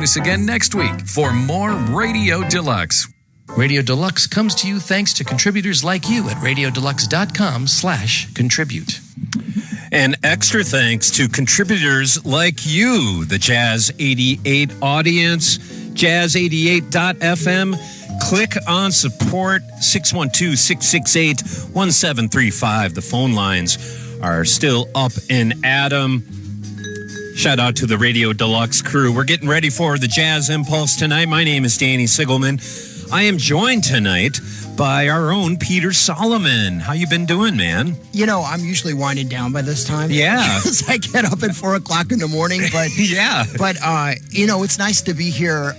us again next week for more Radio Deluxe. Radio Deluxe comes to you thanks to contributors like you at radiodeluxe.com/contribute. And extra thanks to contributors like you, the Jazz 88 audience, jazz88.fm. Click on support, 612-668-1735. The phone lines are still up and at 'em. Shout out to the Radio Deluxe crew. We're getting ready for the Jazz Impulse tonight. My name is Danny Sigelman. I am joined tonight by our own Peter Solomon. How you been doing, man? You know, I'm usually winding down by this time. Yeah. Because I get up at 4 o'clock in the morning. But yeah. But, it's nice to be here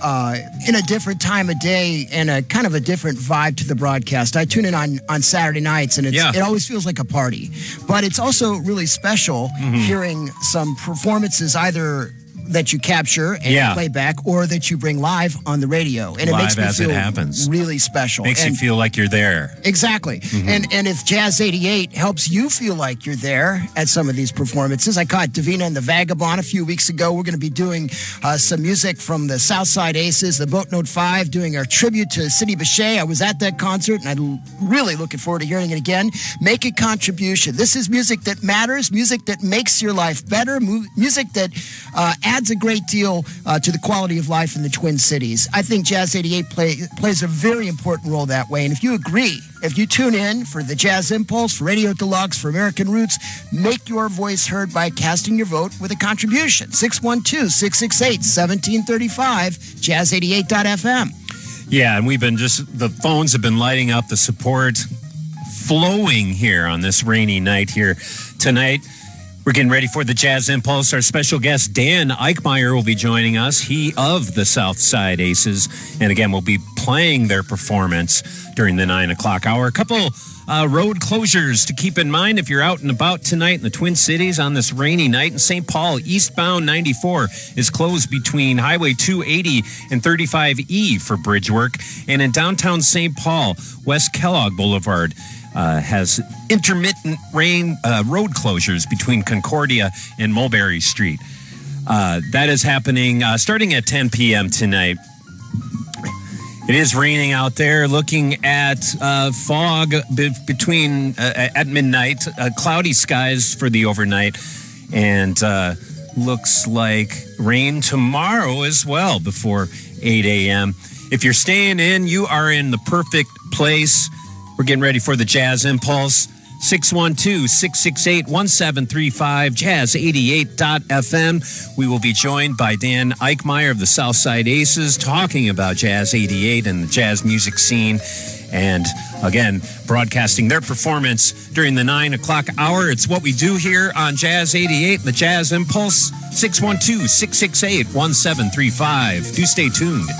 in a different time of day and a kind of a different vibe to the broadcast. I tune in on Saturday nights, and it always feels like a party. But it's also really special hearing some performances either that you capture and play back, or that you bring live on the radio, and live it makes me feel happens. really special. Makes you feel like you're there. Exactly. And if Jazz 88 helps you feel like you're there at some of these performances, I caught Davina and the Vagabond a few weeks ago. We're going to be doing some music from the Southside Aces, the Boat Note 5, doing our tribute to Sidney Bechet. I was at that concert, and I'm really looking forward to hearing it again. Make a contribution. This is music that matters, music that makes your life better, music that adds a great deal to the quality of life in the Twin Cities. I think Jazz 88 plays a very important role that way. And if you agree, if you tune in for the Jazz Impulse, for Radio Deluxe, for American Roots, make your voice heard by casting your vote with a contribution. 612-668-1735, jazz88.fm. Yeah, and the phones have been lighting up, the support flowing here on this rainy night here tonight. We're getting ready for the Jazz Impulse. Our special guest, Dan Eichmeyer, will be joining us. He of the Southside Aces. And again, we'll be playing their performance during the 9 o'clock hour. A couple road closures to keep in mind if you're out and about tonight in the Twin Cities on this rainy night. In St. Paul, eastbound 94 is closed between Highway 280 and 35E for bridge work. And in downtown St. Paul, West Kellogg Boulevard has intermittent rain road closures between Concordia and Mulberry Street. That is happening starting at 10 p.m. tonight. It is raining out there. Looking at fog between at midnight, cloudy skies for the overnight, and looks like rain tomorrow as well before 8 a.m. If you're staying in, you are in the perfect place. We're getting ready for the Jazz Impulse. 612-668-1735, jazz88.fm. We will be joined by Dan Eichmeyer of the Southside Aces talking about Jazz 88 and the jazz music scene. And again, broadcasting their performance during the 9 o'clock hour. It's what we do here on Jazz 88, the Jazz Impulse. 612-668-1735. Do stay tuned.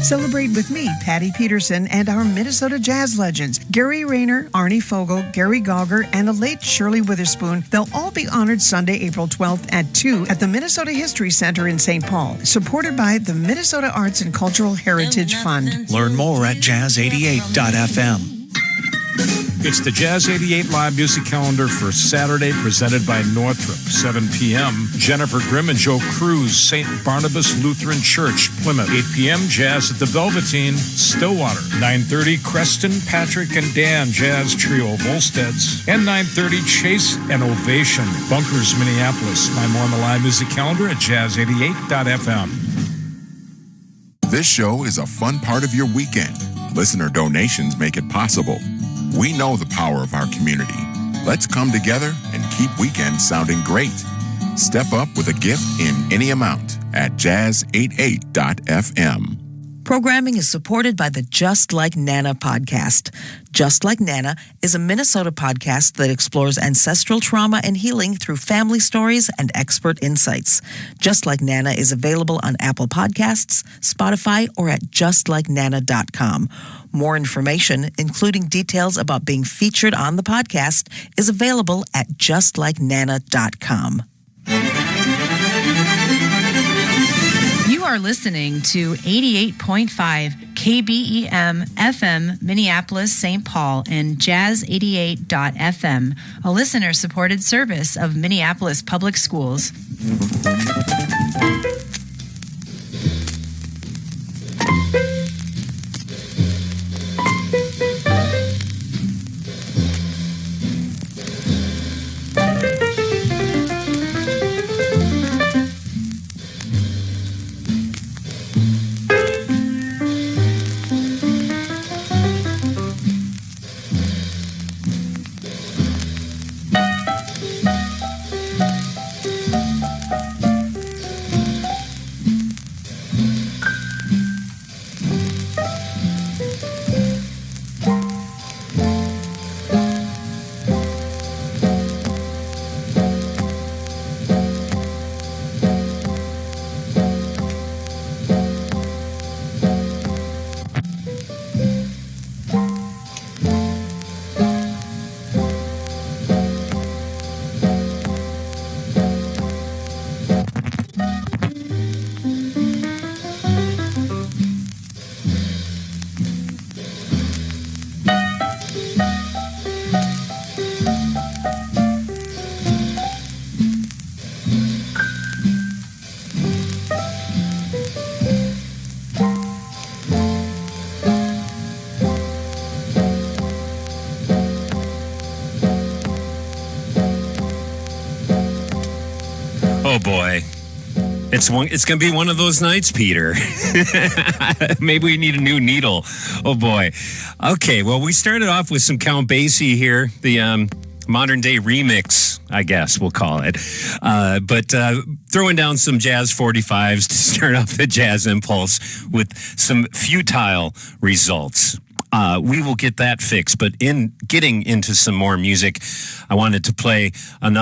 Celebrate with me, Patty Peterson, and our Minnesota jazz legends, Gary Rayner, Arnie Fogel, Gary Gauger, and the late Shirley Witherspoon. They'll all be honored Sunday, April 12th at 2 at the Minnesota History Center in St. Paul, supported by the Minnesota Arts and Cultural Heritage Fund. Learn more at jazz88.fm. It's the Jazz 88 live music calendar for Saturday, presented by Northrop, 7 p.m. Jennifer Grimm and Joe Cruz, St. Barnabas Lutheran Church, Plymouth. 8 p.m. Jazz at the Velveteen, Stillwater. 9:30, Creston, Patrick, and Dan Jazz Trio, Volsteads. And 9:30, Chase and Ovation, Bunkers, Minneapolis. Find more on the live music calendar at jazz88.fm. This show is a fun part of your weekend. Listener donations make it possible. We know the power of our community. Let's come together and keep weekends sounding great. Step up with a gift in any amount at jazz88.fm. Programming is supported by the Just Like Nana podcast. Just Like Nana is a Minnesota podcast that explores ancestral trauma and healing through family stories and expert insights. Just Like Nana is available on Apple Podcasts, Spotify, or at justlikenana.com. More information, including details about being featured on the podcast, is available at justlikenana.com. You are listening to 88.5 KBEM FM Minneapolis, St. Paul, and Jazz88.fm, a listener-supported service of Minneapolis Public Schools. It's going to be one of those nights, Peter. Maybe we need a new needle. Oh, boy. Okay, well, we started off with some Count Basie here, the modern day remix, I guess we'll call it. But throwing down some Jazz 45s to start off the Jazz Impulse with some futile results. We will get that fixed, but in getting into some more music, I wanted to play some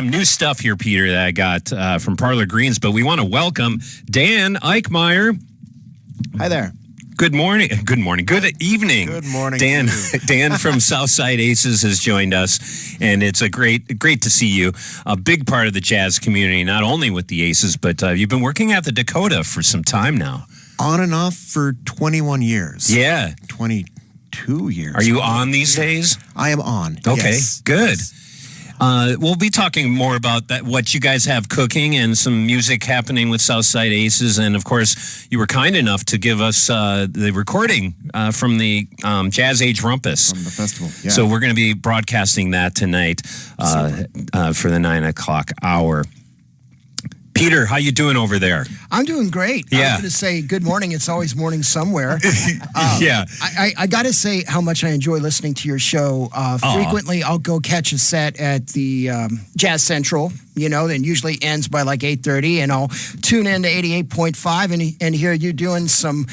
new stuff here, Peter, that I got from Parlor Greens. But we want to welcome Dan Eichmeyer. Hi there. Good morning. Good morning. Good evening. Good morning, Dan. Dan from Southside Aces has joined us, and it's great to see you. A big part of the jazz community, not only with the Aces, but you've been working at the Dakota for some time now. On and off for 21 years. Yeah. 22 years. Are you on these days? I am on. Okay, yes. good. We'll be talking more about that, what you guys have cooking and some music happening with Southside Aces. And, of course, you were kind enough to give us the recording from the Jazz Age Rumpus. From the festival, yeah. So we're going to be broadcasting that tonight for the 9 o'clock hour. Peter, how you doing over there? I'm doing great. Yeah. I was going to say good morning. It's always morning somewhere. Yeah. I got to say how much I enjoy listening to your show. Frequently, I'll go catch a set at the Jazz Central, and usually ends by like 8:30, and I'll tune in to 88.5 and hear you doing some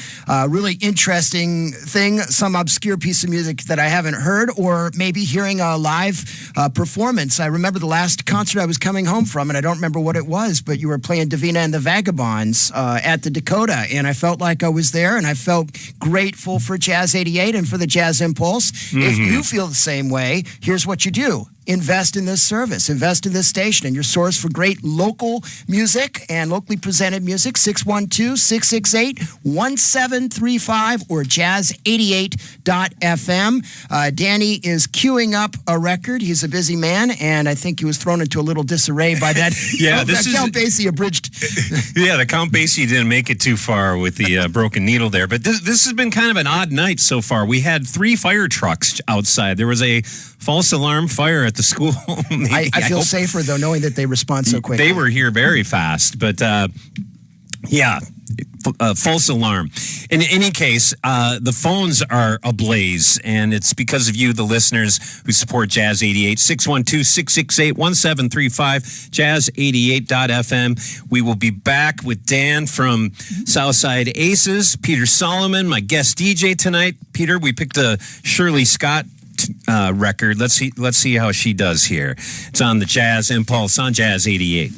really interesting thing, some obscure piece of music that I haven't heard, or maybe hearing a live performance. I remember the last concert I was coming home from, and I don't remember what it was, but you were playing Davina and the Vagabonds at the Dakota, and I felt like I was there, and I felt grateful for Jazz 88 and for the Jazz Impulse. Mm-hmm. If you feel the same way, here's what you do. Invest in this service, invest in this station, and your source for great local music and locally presented music, 612-668-1735 or jazz88.fm. Danny is queuing up a record. He's a busy man, and I think he was thrown into a little disarray by that. This is Count Basie abridged. Yeah, the Count Basie didn't make it too far with the broken needle there, but this has been kind of an odd night so far. We had 3 fire trucks outside. There was a false alarm fire at the school. I feel safer, though, knowing that they respond so quickly. They were here very fast, but false alarm. In any case, the phones are ablaze, and it's because of you, the listeners who support Jazz 88. 612-668-1735, jazz88.fm. We will be back with Dan from Southside Aces, Peter Solomon, my guest DJ tonight. Peter, we picked a Shirley Scott record. Let's see how she does here. It's on the Jazz Impulse on Jazz 88.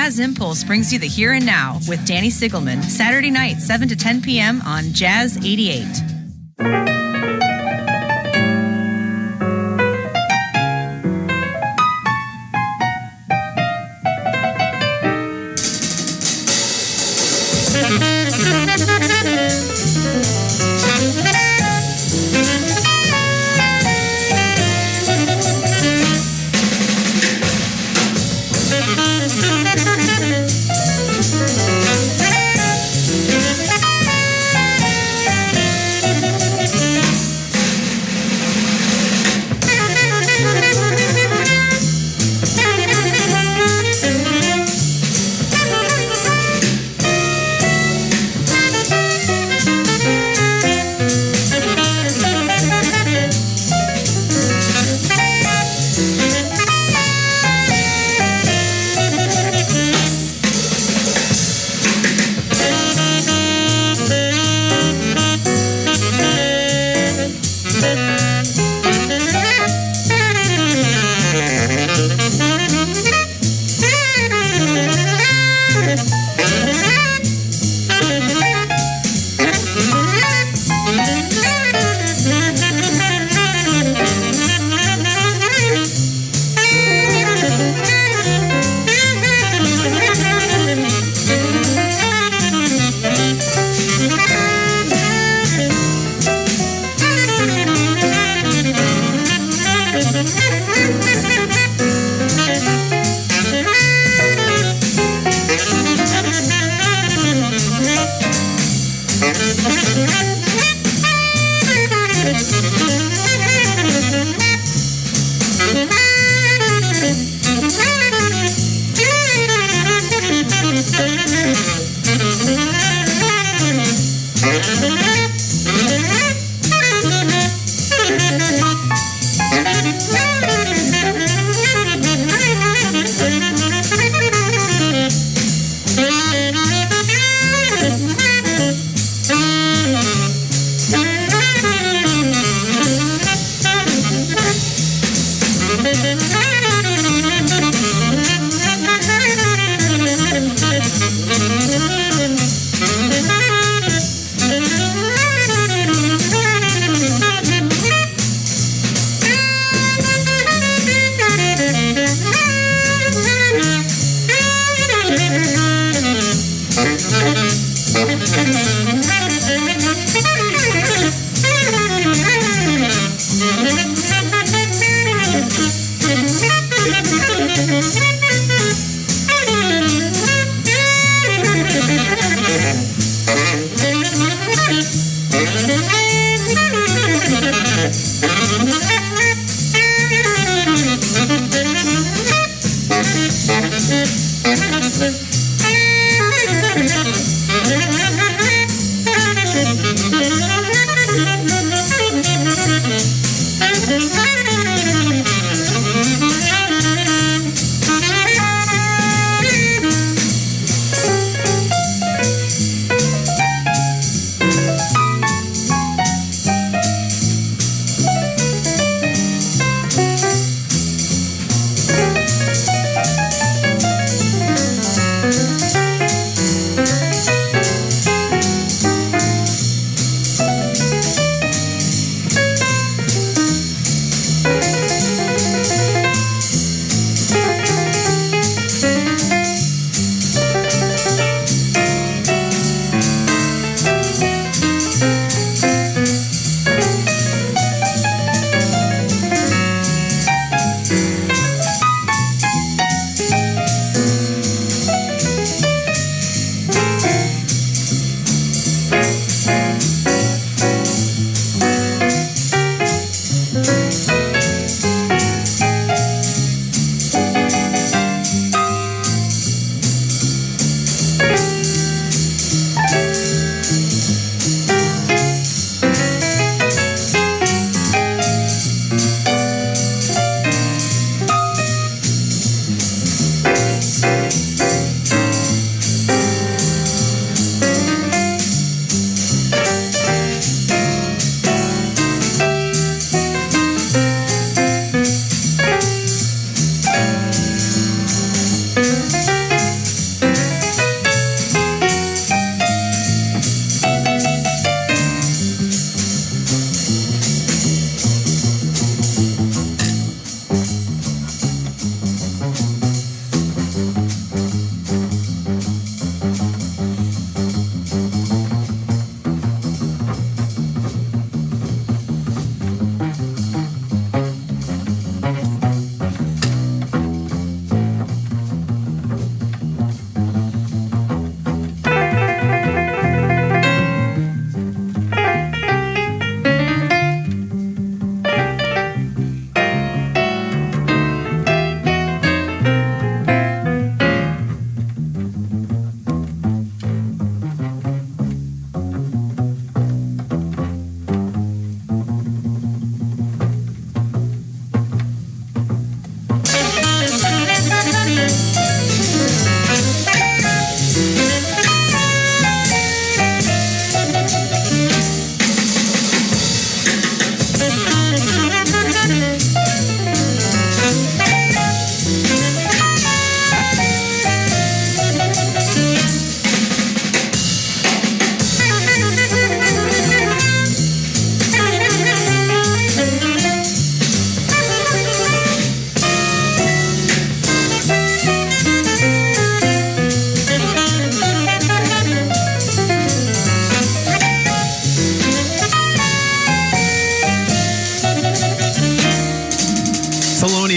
Jazz Impulse brings you the here and now with Danny Sigelman, Saturday night, 7 to 10 p.m. on Jazz 88.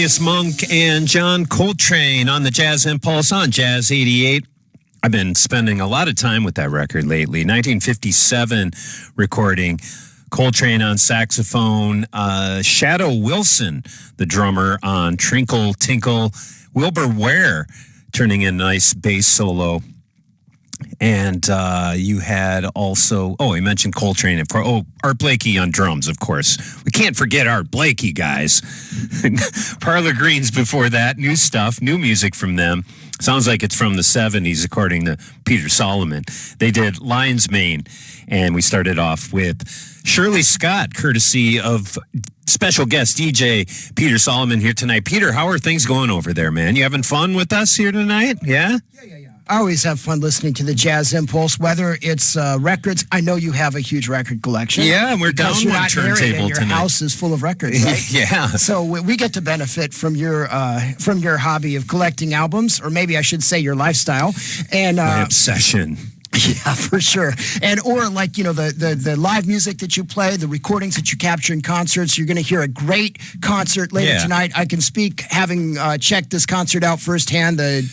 Thelonious Monk and John Coltrane on the Jazz Impulse on Jazz 88. I've been spending a lot of time with that record lately. 1957 recording. Coltrane on saxophone. Shadow Wilson, the drummer, on Trinkle Tinkle. Wilbur Ware turning in a nice bass solo. And you had also, I mentioned Coltrane. Art Blakey on drums, of course. We can't forget Art Blakey, guys. Parlor Greens before that. New stuff, new music from them. Sounds like it's from the 70s, according to Peter Solomon. They did Lion's Mane, and we started off with Shirley Scott, courtesy of special guest DJ Peter Solomon here tonight. Peter, how are things going over there, man? You having fun with us here tonight? Yeah? I always have fun listening to the Jazz Impulse, whether it's records. I know you have a huge record collection. Yeah, and we're down because you're one not married turntable and your tonight. house is full of records, right? Yeah. So we get to benefit from your hobby of collecting albums, or maybe I should say your lifestyle. And my obsession. Yeah, for sure. And or like, the live music that you play, the recordings that you capture in concerts. You're going to hear a great concert later tonight. I can speak, having checked this concert out firsthand, the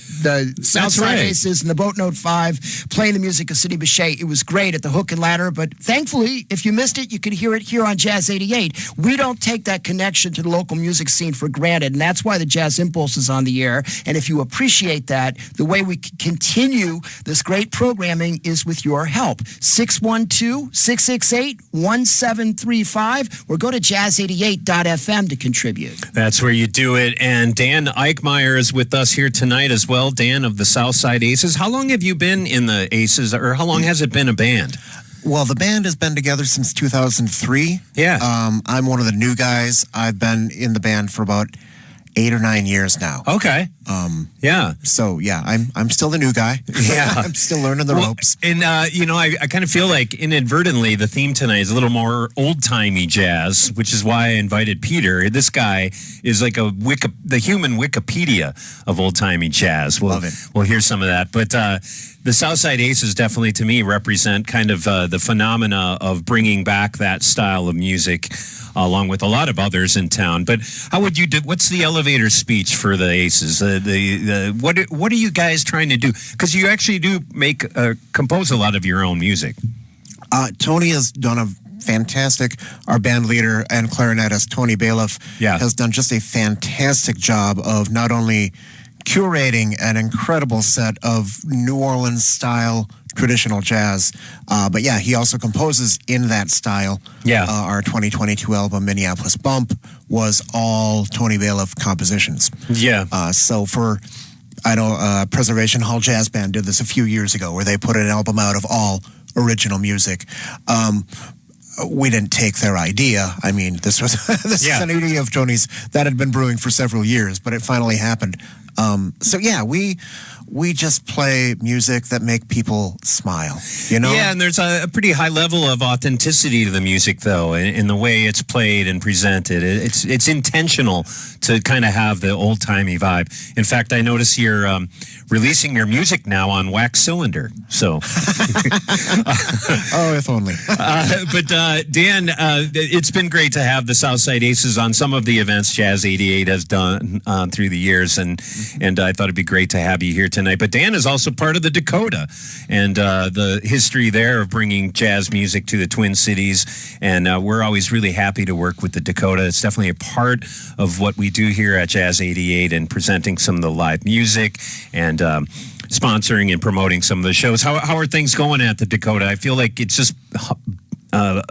Southside Aces and the Boat Note 5 playing the music of Sidney Bechet. It was great at the Hook and Ladder, but thankfully, if you missed it, you could hear it here on Jazz 88. We don't take that connection to the local music scene for granted, and that's why the Jazz Impulse is on the air. And if you appreciate that, the way we continue this great programming is with your help. 612-668-1735 or go to jazz88.fm to contribute. That's where you do it. And Dan Eichmeyer is with us here tonight as well. Dan of the Southside Aces. How long have you been in the Aces, or how long has it been a band? Well, the band has been together since 2003. Yeah. I'm one of the new guys. I've been in the band for about 8 or 9 years now. Okay. Yeah. So yeah, I'm still the new guy. Yeah. I'm still learning the ropes. And I kind of feel like inadvertently the theme tonight is a little more old-timey jazz, which is why I invited Peter. This guy is like the human Wikipedia of old-timey jazz. Love it. We'll hear some of that. But the Southside Aces definitely, to me, represent kind of the phenomena of bringing back that style of music, along with a lot of others in town. But how would you do? What's the elevator speech for the Aces? What are you guys trying to do? Because you actually do compose a lot of your own music. Tony has done a fantastic. Our band leader and clarinetist Tony Bailiff has done just a fantastic job of not only curating an incredible set of New Orleans style traditional jazz, but yeah, he also composes in that style. Yeah, our 2022 album Minneapolis Bump was all Tony Bailiff compositions. Yeah. So Preservation Hall Jazz Band did this a few years ago, where they put an album out of all original music. We didn't take their idea. I mean, this was is an idea of Tony's that had been brewing for several years, but it finally happened. So yeah, we just play music that make people smile, Yeah, and there's a pretty high level of authenticity to the music, though, in the way it's played and presented. It's intentional to kind of have the old-timey vibe. In fact, I notice you're releasing your music now on wax cylinder, so. Oh, if only. But Dan, it's been great to have the Southside Aces on some of the events Jazz 88 has done through the years, and I thought it'd be great to have you here tonight. But Dan is also part of the Dakota, and the history there of bringing jazz music to the Twin Cities, and we're always really happy to work with the Dakota. It's definitely a part of what we do here at Jazz 88 and presenting some of the live music and sponsoring and promoting some of the shows. How are things going at the Dakota? I feel like it's just a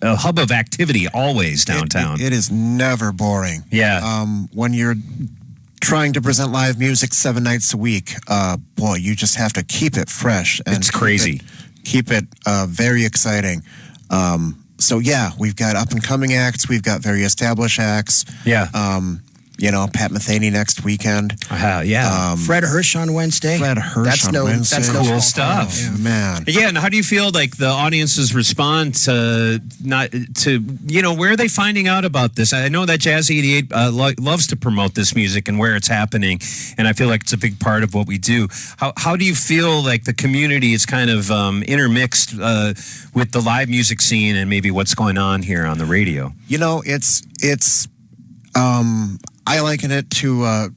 hub of activity always downtown. It is never boring. Yeah. When you're trying to present live music 7 nights a week, boy, you just have to keep it fresh. And it's crazy. Keep it very exciting. So yeah, we've got up and coming acts. We've got very established acts. Yeah. Pat Metheny next weekend. Fred Hirsch on Wednesday. That's cool stuff. Oh, man. Yeah, and how do you feel like the audiences respond where are they finding out about this? I know that Jazz 88 loves to promote this music and where it's happening, and I feel like it's a big part of what we do. How do you feel like the community is kind of intermixed with the live music scene and maybe what's going on here on the radio? I liken it to, I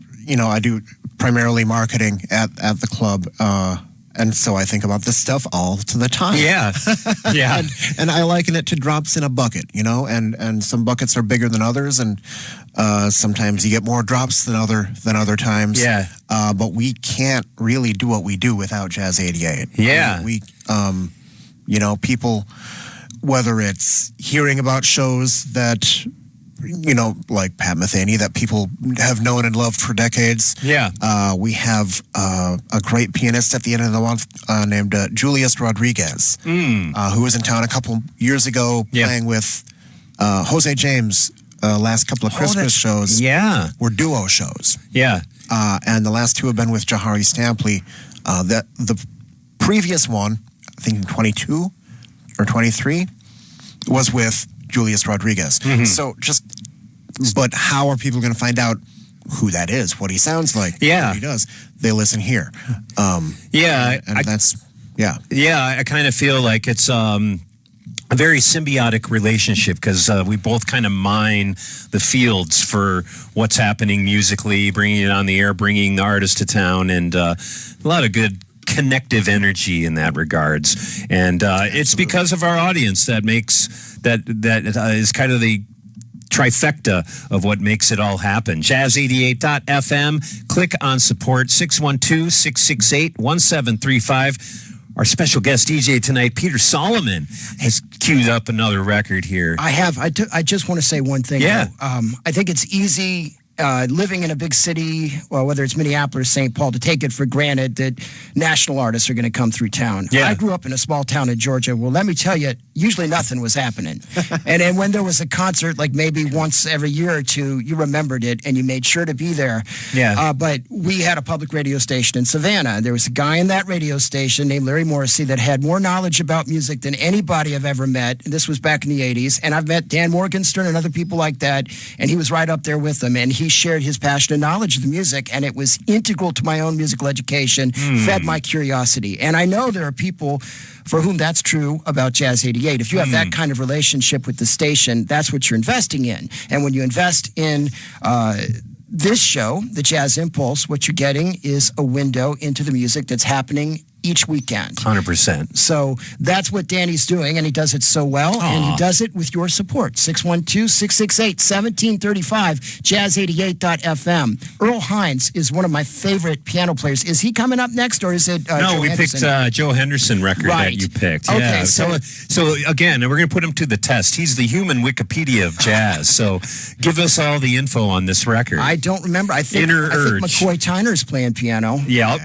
do primarily marketing at the club. And so I think about this stuff all to the time. Yeah. Yeah. and I liken it to drops in a bucket, and some buckets are bigger than others. And sometimes you get more drops than other times. Yeah. But we can't really do what we do without Jazz 88. Yeah. We people, whether it's hearing about shows that, like Pat Metheny, that people have known and loved for decades. Yeah. We have a great pianist at the end of the month named Julius Rodriguez, who was in town a couple years ago playing with Jose James. Last couple of Christmas shows were duo shows. Yeah. And the last two have been with Jahari Stampley. The previous one, I think in 22 or 23, was with Julius Rodriguez. So but how are people going to find out who that is, what he sounds like, what he does? They listen here. I kind of feel like it's a very symbiotic relationship because we both kind of mine the fields for what's happening musically, bringing it on the air, bringing the artist to town, and a lot of good connective energy in that regards. And it's because of our audience that makes that is kind of the trifecta of what makes it all happen. Jazz88.fm. Click on support 612-668-1735. Our special guest DJ tonight, Peter Solomon, has queued up another record here. I have. I just want to say one thing. Yeah. I think it's easy living in a big city, well, whether it's Minneapolis or St. Paul, to take it for granted that national artists are going to come through town. Yeah. I grew up in a small town in Georgia. Well, let me tell you, usually nothing was happening. And then when there was a concert, like maybe once every year or two, you remembered it and you made sure to be there. Yeah. But we had a public radio station in Savannah. There was a guy in that radio station named Larry Morrissey that had more knowledge about music than anybody I've ever met. This was back in the 80s. And I've met Dan Morgenstern and other people like that. And he was right up there with them. And he shared his passion and knowledge of the music. And it was integral to my own musical education, fed my curiosity. And I know there are people for whom that's true about Jazz 88. If you have that kind of relationship with the station, that's what you're investing in. And when you invest in this show, the Jazz Impulse, what you're getting is a window into the music that's happening each weekend. 100%. So that's what Danny's doing, and he does it so well, and he does it with your support. 612-668-1735, jazz88.fm. Earl Hines is one of my favorite piano players. Is he coming up next, or is it No, Joe we Henderson? picked Joe Henderson record that you picked. Okay, yeah. so again, we're going to put him to the test. He's the human Wikipedia of jazz. So give us all the info on this record. I don't remember. I think McCoy Tyner's playing piano. Yep.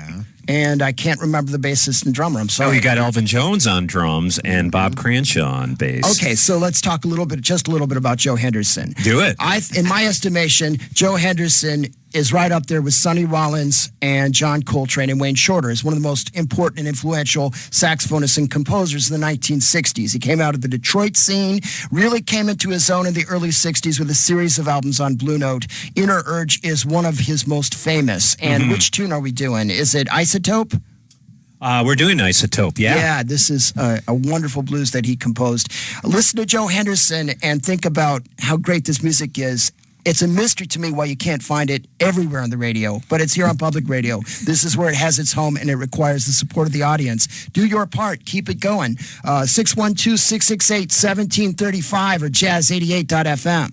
And I can't remember the bassist and drummer. I'm sorry. Oh, you got Elvin Jones on drums and Bob Cranshaw on bass. Okay, so let's talk just a little bit about Joe Henderson. Do it. In my estimation, Joe Henderson is right up there with Sonny Rollins and John Coltrane and Wayne Shorter as one of the most important and influential saxophonists and composers in the 1960s. He came out of the Detroit scene, really came into his own in the early 60s with a series of albums on Blue Note. Inner Urge is one of his most famous. And which tune are we doing? Is it Isotope? We're doing Isotope, yeah. Yeah, this is a wonderful blues that he composed. Listen to Joe Henderson and think about how great this music is. It's a mystery to me why you can't find it everywhere on the radio, but it's here on public radio. This is where it has its home, and it requires the support of the audience. Do your part. Keep it going. 612-668-1735 or jazz88.fm.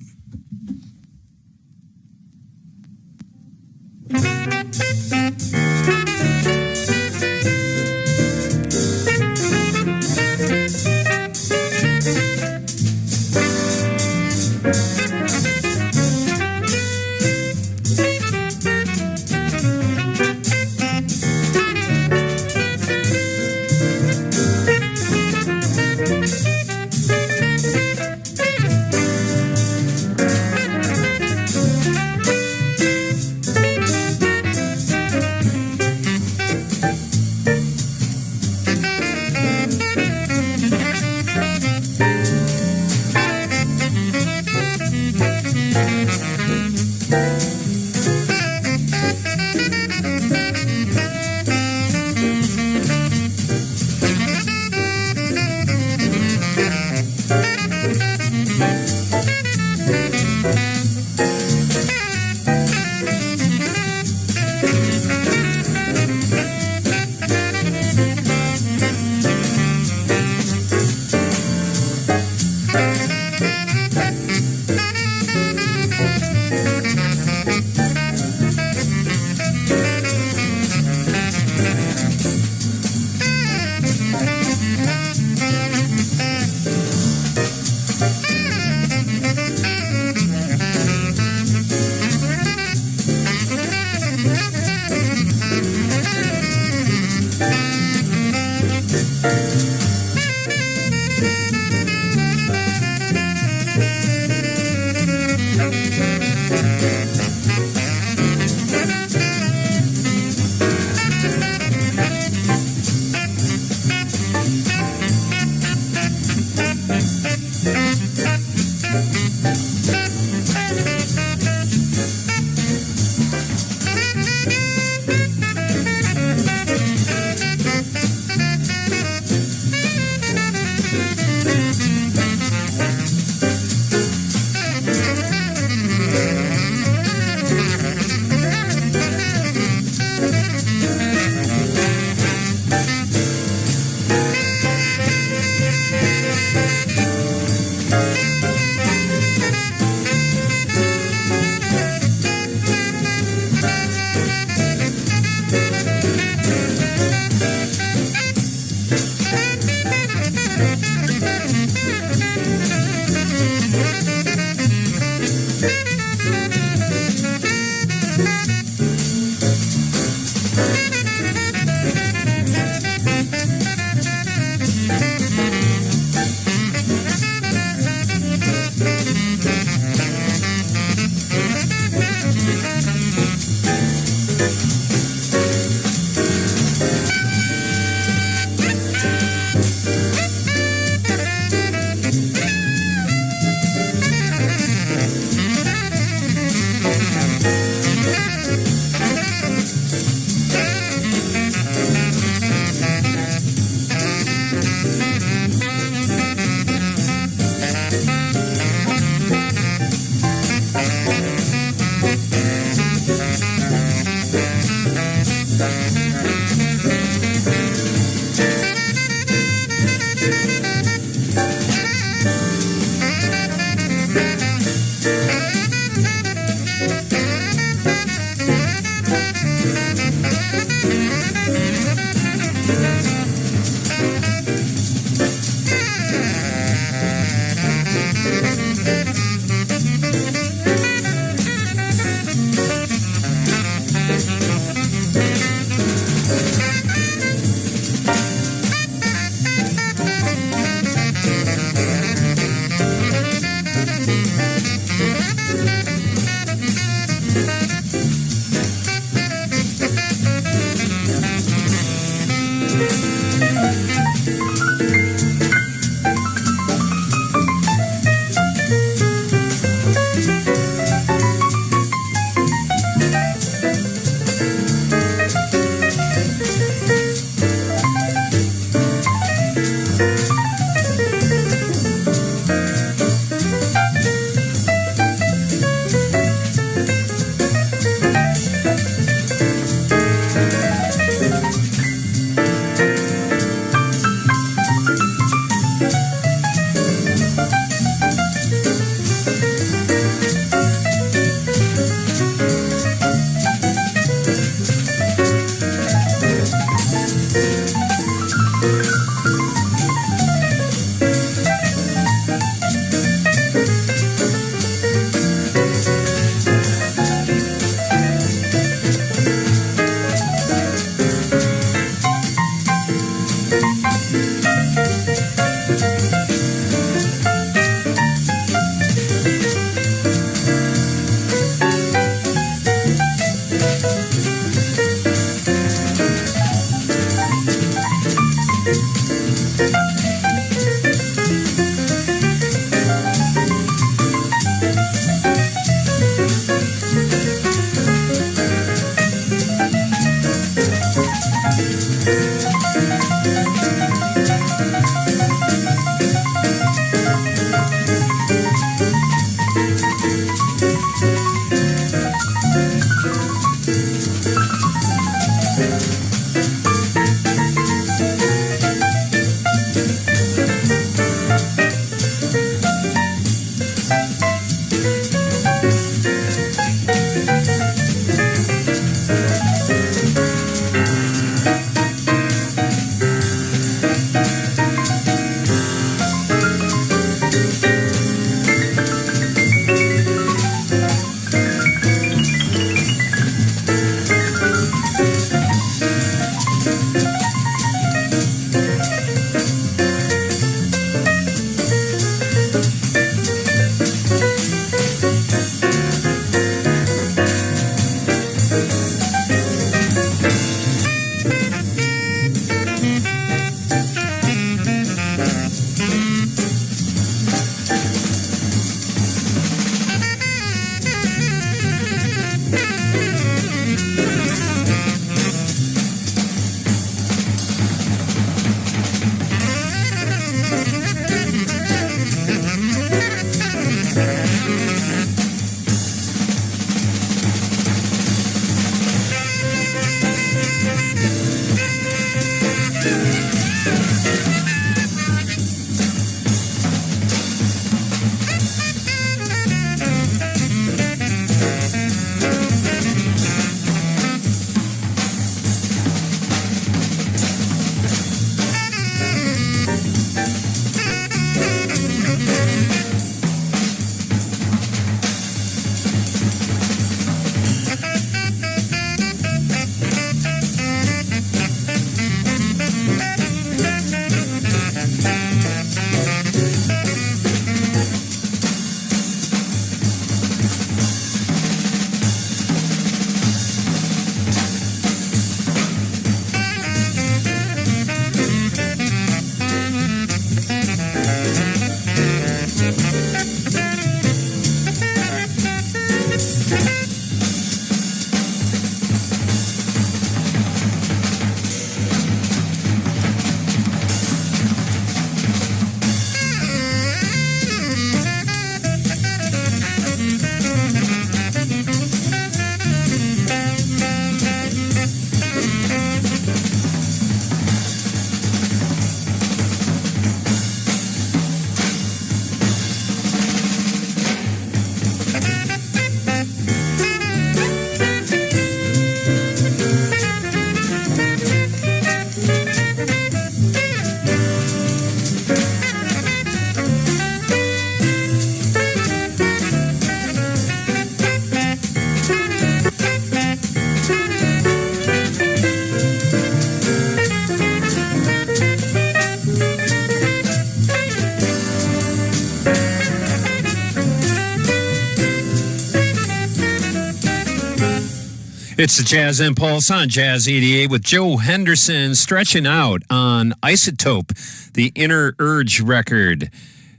It's the Jazz Impulse on Jazz 88 with Joe Henderson stretching out on Isotope. The Inner Urge record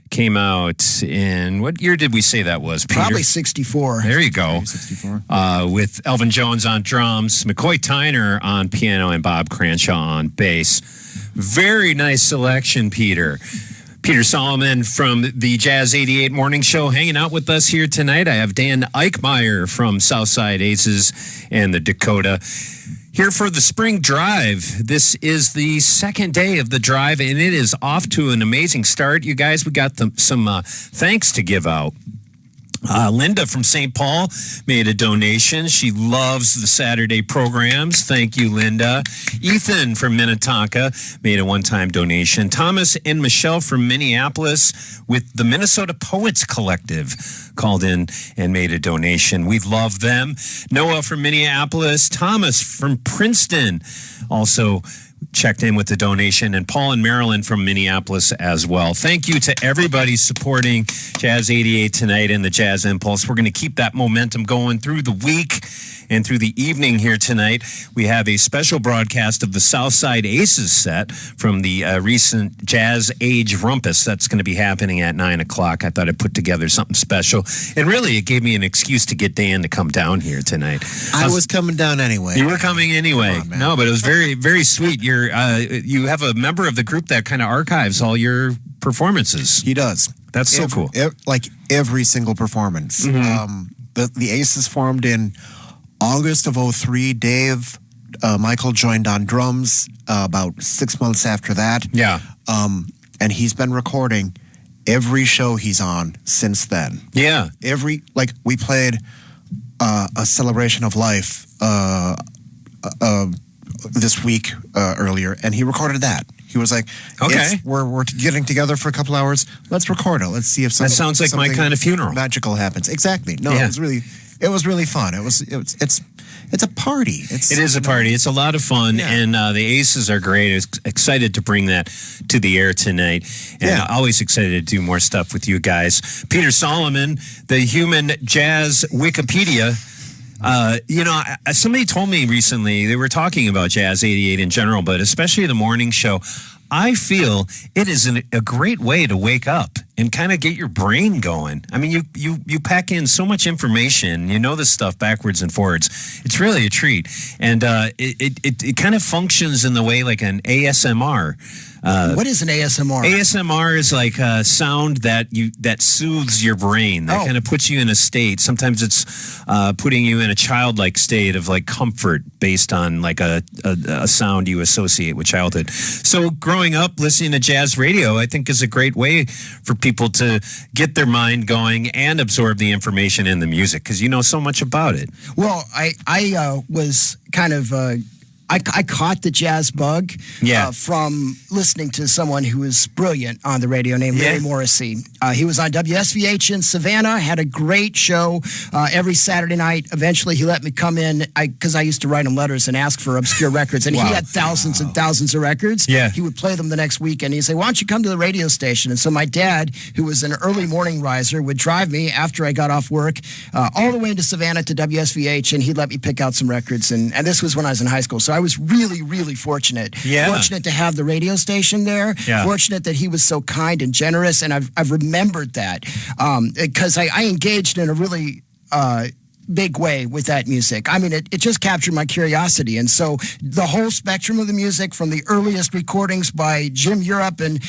came out in, what year did we say that was, Peter? Probably 64. There you go. 64. With Elvin Jones on drums, McCoy Tyner on piano, and Bob Cranshaw on bass. Very nice selection, Peter. Peter Solomon from the Jazz 88 Morning Show hanging out with us here tonight. I have Dan Eichmeyer from Southside Aces and the Dakota here for the spring drive. This is the second day of the drive, and it is off to an amazing start. You guys, we got some thanks to give out. Linda from St. Paul made a donation. She loves the Saturday programs. Thank you, Linda. Ethan from Minnetonka made a one-time donation. Thomas and Michelle from Minneapolis with the Minnesota Poets Collective called in and made a donation. We love them. Noah from Minneapolis. Thomas from Princeton also checked in with the donation, and Paul and Marilyn from Minneapolis as well. Thank you to everybody supporting Jazz 88 tonight and the Jazz Impulse. We're going to keep that momentum going through the week and through the evening here tonight. We have a special broadcast of the Southside Aces set from the recent Jazz Age Rumpus. That's going to be happening at 9 o'clock. I thought I'd put together something special. And really, it gave me an excuse to get Dan to come down here tonight. I was coming down anyway. You were coming anyway. Come on, no, but it was very, very sweet. You have a member of the group that kind of archives all your performances. He does. That's so cool. Like every single performance. Mm-hmm. The Aces formed in August of 03. Dave Michael joined on drums about 6 months after that. Yeah. And he's been recording every show he's on since then. Yeah. We played a Celebration of Life this week earlier, and he recorded that. He was like, okay, we're getting together for a couple hours. Let's record it. Let's see if that sounds like my kind of funeral. Magical happens. Exactly. No, yeah. It was really fun. It's a party. It is a party. It's a lot of fun, yeah. And the Aces are great. Excited to bring that to the air tonight, and always excited to do more stuff with you guys. Peter Solomon, the Human Jazz Wikipedia. Somebody told me recently, they were talking about Jazz 88 in general, but especially the morning show. I feel it is a great way to wake up and kind of get your brain going. I mean, you pack in so much information. You know this stuff backwards and forwards. It's really a treat. And it kind of functions in the way like an ASMR. What is an ASMR? ASMR is like a sound that soothes your brain. That kind of puts you in a state. Sometimes it's putting you in a childlike state of like comfort based on like a sound you associate with childhood. So growing up listening to jazz radio, I think is a great way for people to get their mind going and absorb the information in the music because you know so much about it. Well, I was kind of... I caught the jazz bug from listening to someone who was brilliant on the radio named Larry Morrissey. He was on WSVH in Savannah, had a great show every Saturday night. Eventually, he let me come in because I used to write him letters and ask for obscure records, and he had thousands and thousands of records. Yeah. He would play them the next week, and he'd say, why don't you come to the radio station? And so my dad, who was an early morning riser, would drive me after I got off work all the way into Savannah to WSVH, and he'd let me pick out some records. And this was when I was in high school, so I was really, really fortunate. Yeah. Fortunate to have the radio station there. Yeah. Fortunate that he was so kind and generous, and I've remembered that because I engaged in a really big way with that music. I mean, it just captured my curiosity. And so the whole spectrum of the music, from the earliest recordings by Jim Europe and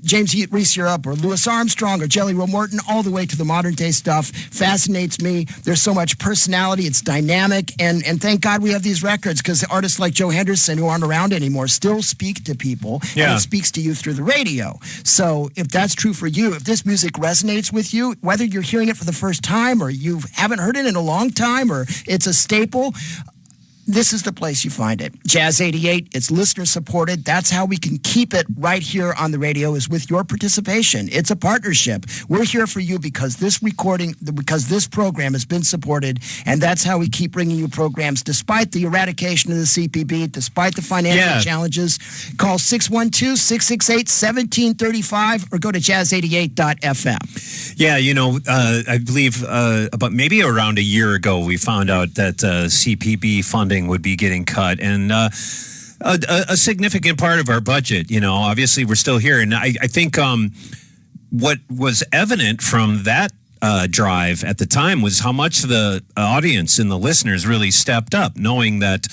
James Reese Europe or Louis Armstrong or Jelly Roll Morton, all the way to the modern day stuff, fascinates me. There's so much personality. It's dynamic. And thank God we have these records because artists like Joe Henderson, who aren't around anymore, still speak to people. Yeah. And it speaks to you through the radio. So if that's true for you, if this music resonates with you, whether you're hearing it for the first time or you haven't heard it in a long time or it's a staple, this is the place you find it. Jazz 88, it's listener supported. That's how we can keep it right here on the radio, is with your participation. It's a partnership. We're here for you because this program has been supported, and that's how we keep bringing you programs despite the eradication of the CPB, despite the financial challenges. Call 612-668-1735 or go to jazz88.fm. Yeah, I believe about maybe around a year ago, we found out that CPB funding would be getting cut, and a significant part of our budget. Obviously we're still here, and I think what was evident from that drive at the time was how much the audience and the listeners really stepped up, knowing that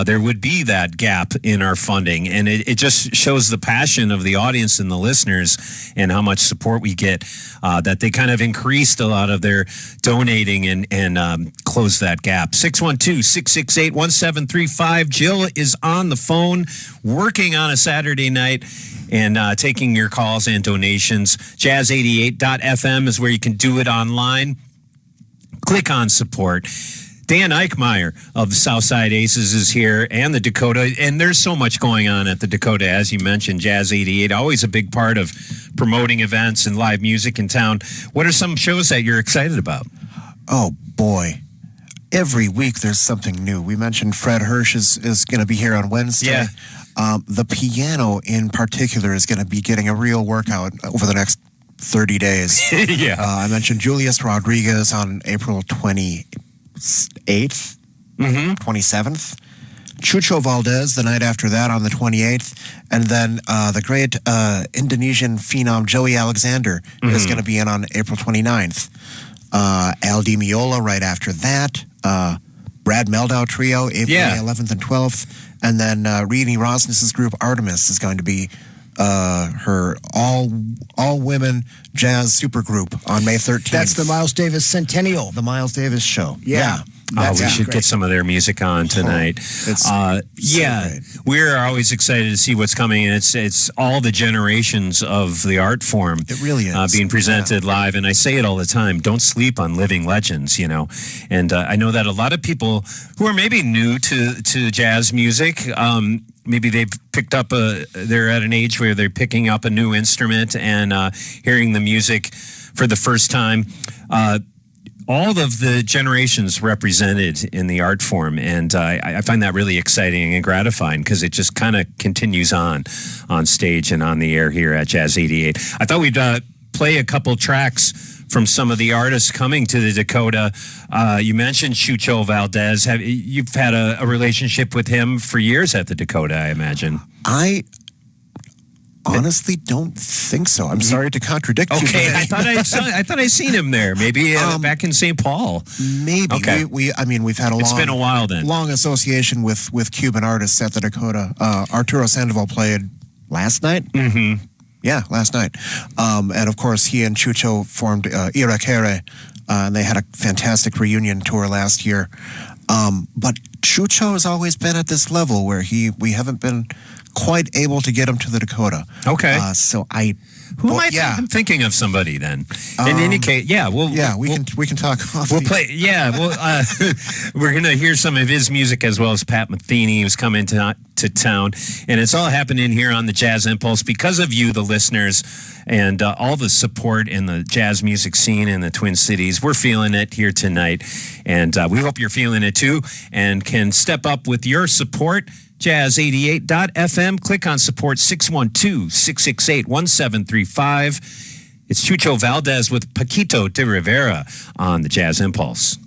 there would be that gap in our funding. And it just shows the passion of the audience and the listeners and how much support we get, that they kind of increased a lot of their donating and closed that gap. 612-668-1735. Jill is on the phone working on a Saturday night and taking your calls and donations. Jazz88.fm is where you can do it online. Click on support. Dan Eichmeyer of the Southside Aces is here, and the Dakota, and there's so much going on at the Dakota, as you mentioned. Jazz 88, always a big part of promoting events and live music in town. What are some shows that you're excited about? Oh, boy. Every week there's something new. We mentioned Fred Hirsch is going to be here on Wednesday. Yeah. The piano in particular is going to be getting a real workout over the next 30 days. Yeah. I mentioned Julius Rodriguez on April 28th, 27th. Chucho Valdez the night after that on the 28th. And then the great Indonesian phenom Joey Alexander is going to be in on April 29th. Al Di Meola right after that. Brad Meldau Trio, April 11th and 12th. And then Reenie Rosness's group Artemis is going to be her all-women jazz supergroup on May 13th. That's the Miles Davis Centennial. The Miles Davis Show. Yeah. We should get some of their music on tonight. We're always excited to see what's coming, and it's all the generations of the art form. It really is being presented live. And I say it all the time: don't sleep on living legends. And I know that a lot of people who are maybe new to jazz music. Maybe they've picked up they're at an age where they're picking up a new instrument and hearing the music for the first time. All of the generations represented in the art form, and I find that really exciting and gratifying because it just kind of continues on stage and on the air here at Jazz 88. I thought we'd play a couple tracks from some of the artists coming to the Dakota. You mentioned Chucho Valdez. You've had a relationship with him for years at the Dakota, I imagine. I honestly don't think so. I'm sorry to contradict you. Okay, I thought I'd seen him there. Maybe back in St. Paul. Maybe. Okay. We've had It's been a while then. Long association with Cuban artists at the Dakota. Arturo Sandoval played last night. Mm-hmm. Yeah, last night. And of course, he and Chucho formed Irakere, and they had a fantastic reunion tour last year. But Chucho has always been at this level where we haven't been quite able to get him to the Dakota. Okay. Who am I I'm thinking of somebody then. In any case, we can talk. We'll play. Yeah, we're gonna hear some of his music as well as Pat Metheny, who's coming to town, and it's all happening here on the Jazz Impulse because of you, the listeners, and all the support in the jazz music scene in the Twin Cities. We're feeling it here tonight, and we hope you're feeling it too, and can step up with your support. Jazz88.fm. Click on support 612-668-1735. It's Chucho Valdez with Paquito de Rivera on the Jazz Impulse.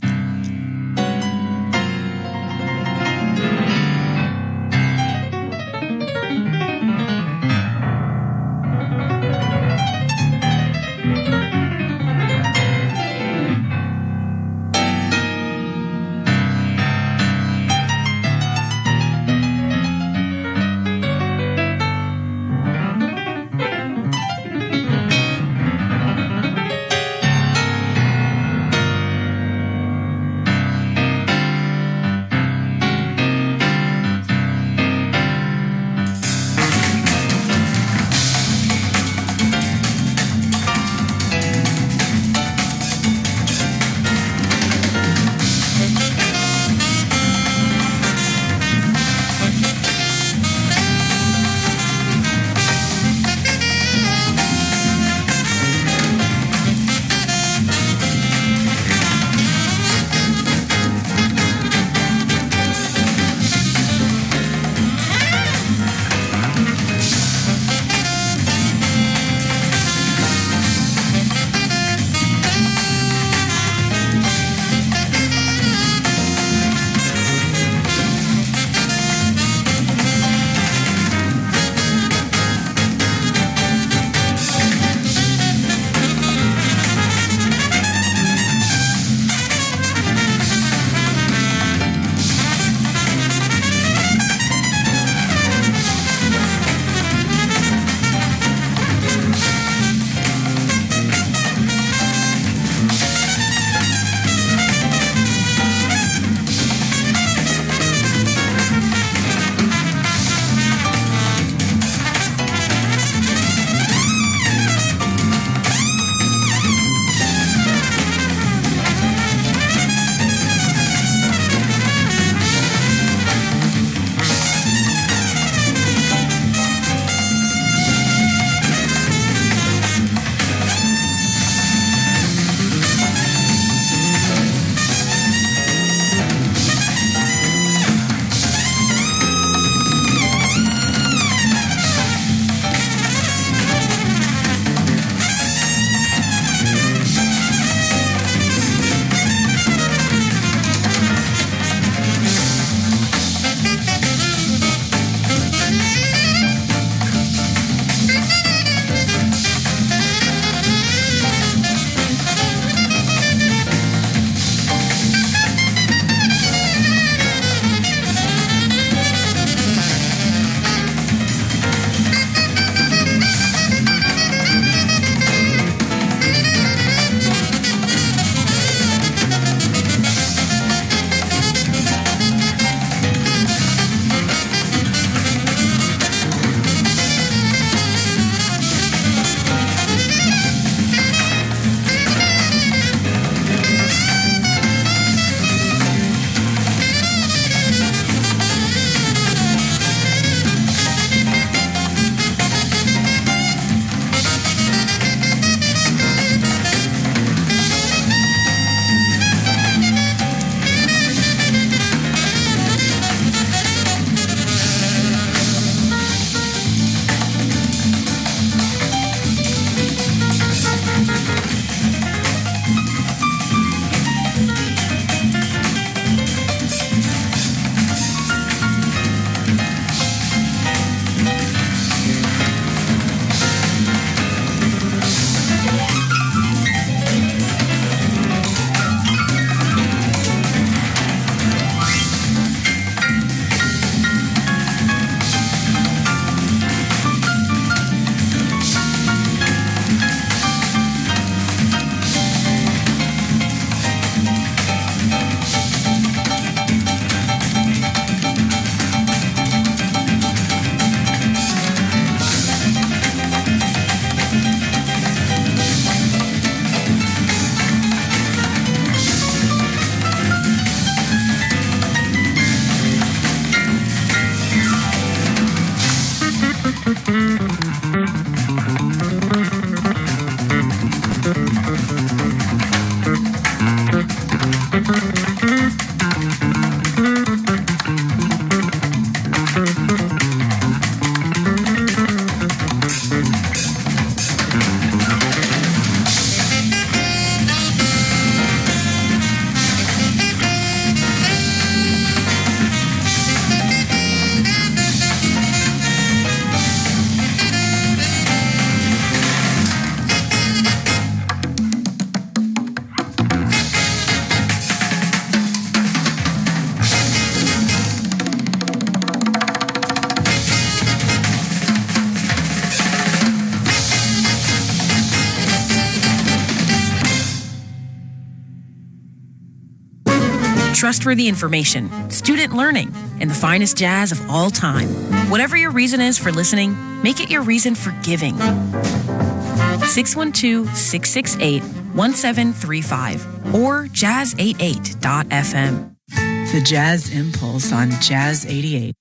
Trustworthy information, student learning, and the finest jazz of all time. Whatever your reason is for listening, make it your reason for giving. 612-668-1735 or jazz88.fm. The Jazz Impulse on Jazz 88.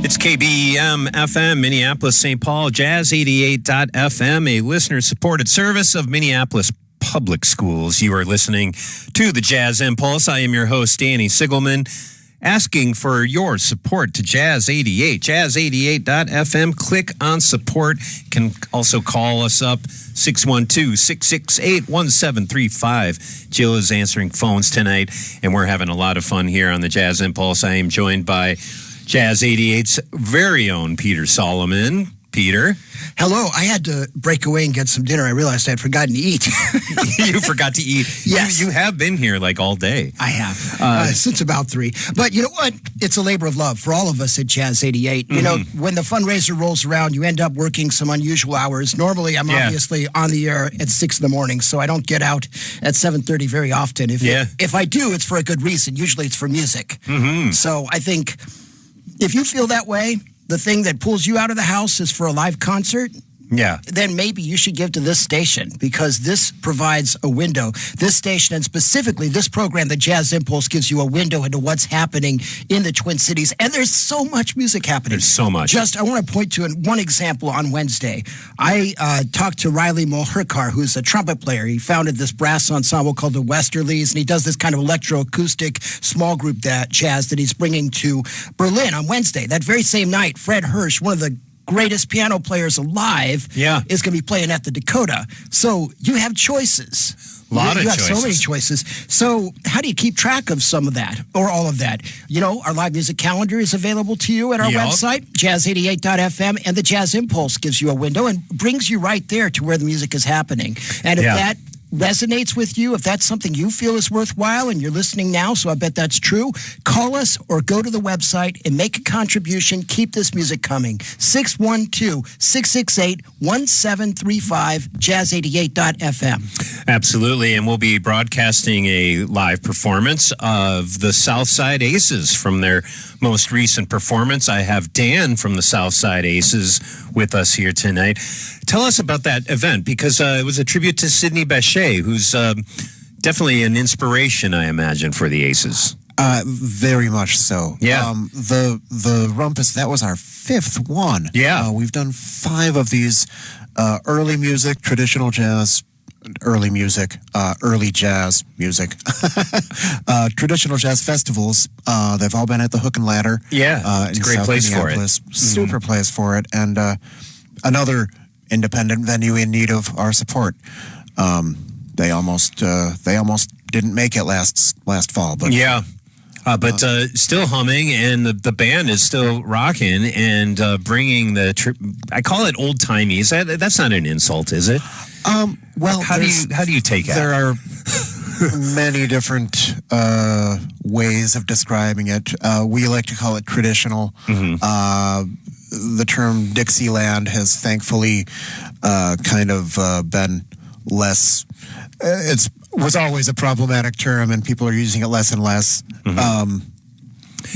It's KBEM FM, Minneapolis, St. Paul, Jazz 88.fm, a listener-supported service of Minneapolis Public Schools. You are listening to the Jazz Impulse. I am your host, Danny Sigelman, asking for your support to Jazz 88. Jazz88.fm. Click on support. You can also call us up, 612-668-1735. Jill is answering phones tonight, and we're having a lot of fun here on the Jazz Impulse. I am joined by Jazz 88's very own Peter Solomon. Peter. Hello. I had to break away and get some dinner. I realized I had forgotten to eat. You forgot to eat? Yes. You have been here like all day. I have. Since about 3. But you know what? It's a labor of love for all of us at Jazz 88. You know, when the fundraiser rolls around, you end up working some unusual hours. Normally, I'm obviously on the air at 6 in the morning, so I don't get out at 7:30 very often. If I do, it's for a good reason. Usually it's for music. So I think if you feel that way, the thing that pulls you out of the house is for a live concert, then maybe you should give to this station, because this provides a window. This station, and specifically this program, the Jazz Impulse, gives you a window into what's happening in the Twin Cities. And there's so much music happening. There's so much. I want to point to one example on Wednesday. I talked to Riley Mulherkar, who's a trumpet player. He founded this brass ensemble called the Westerlies, and he does this kind of electroacoustic small group jazz that he's bringing to Berlin on Wednesday. That very same night, Fred Hirsch, one of the greatest piano players alive, is going to be playing at the Dakota. So you have choices. A lot of choices. You have so many choices. So how do you keep track of some of that or all of that? You know, our live music calendar is available to you at our website, jazz88.fm, and the Jazz Impulse gives you a window and brings you right there to where the music is happening. And if that resonates with you, if that's something you feel is worthwhile and you're listening now, so I bet that's true, call us or go to the website and make a contribution. Keep this music coming. 612-668-1735, jazz88.fm. Absolutely, and we'll be broadcasting a live performance of the Southside Aces from their most recent performance. I have Dan from the Southside Aces with us here tonight. Tell us about that event, because it was a tribute to Sidney Bechet, who's definitely an inspiration, I imagine, for the Aces. Very much so. Yeah. The Rumpus, that was our 5th one. Yeah. We've done 5 of these early music, traditional jazz, early music, early jazz music, traditional jazz festivals. They've all been at the Hook and Ladder. Yeah, it's a great place for it. Super place for it. And another independent venue in need of our support. They almost didn't make it last fall, but but still humming, and the band is still rocking and bringing the I call it old timey. That's not an insult, is it? Well, how do you take it? There are many different ways of describing it. We like to call it traditional. The term Dixieland has thankfully kind of been less. It was always a problematic term, and people are using it less and less.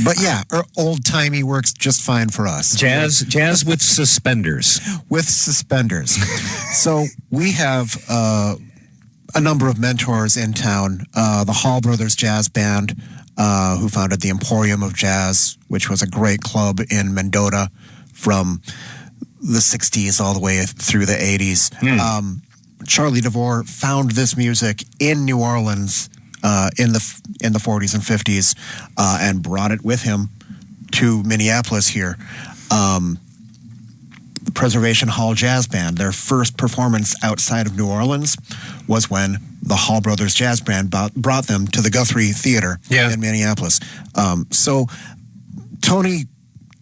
But yeah, old timey works just fine for us. Jazz with suspenders. With suspenders. So we have a number of mentors in town. The Hall Brothers Jazz Band, who founded the Emporium of Jazz, which was a great club in Mendota from the 60s all the way through the 80s. Charlie DeVore found this music in New Orleans in the 40s and 50s and brought it with him to Minneapolis here. The Preservation Hall Jazz Band, their first performance outside of New Orleans was when the Hall Brothers Jazz Band brought them to the Guthrie Theater in Minneapolis. So Tony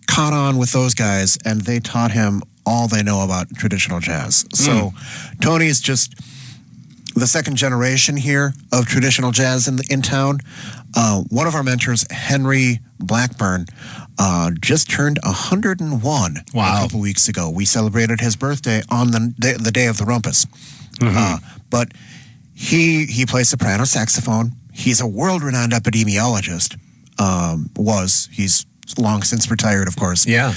caught on with those guys, and they taught him all they know about traditional jazz. So Tony is just the second generation here of traditional jazz in town. One of our mentors, Henry Blackburn, just turned 101 a couple weeks ago. We celebrated his birthday on the day of the Rumpus. But he plays soprano saxophone. He's a world-renowned epidemiologist. He's long since retired, of course. Yeah.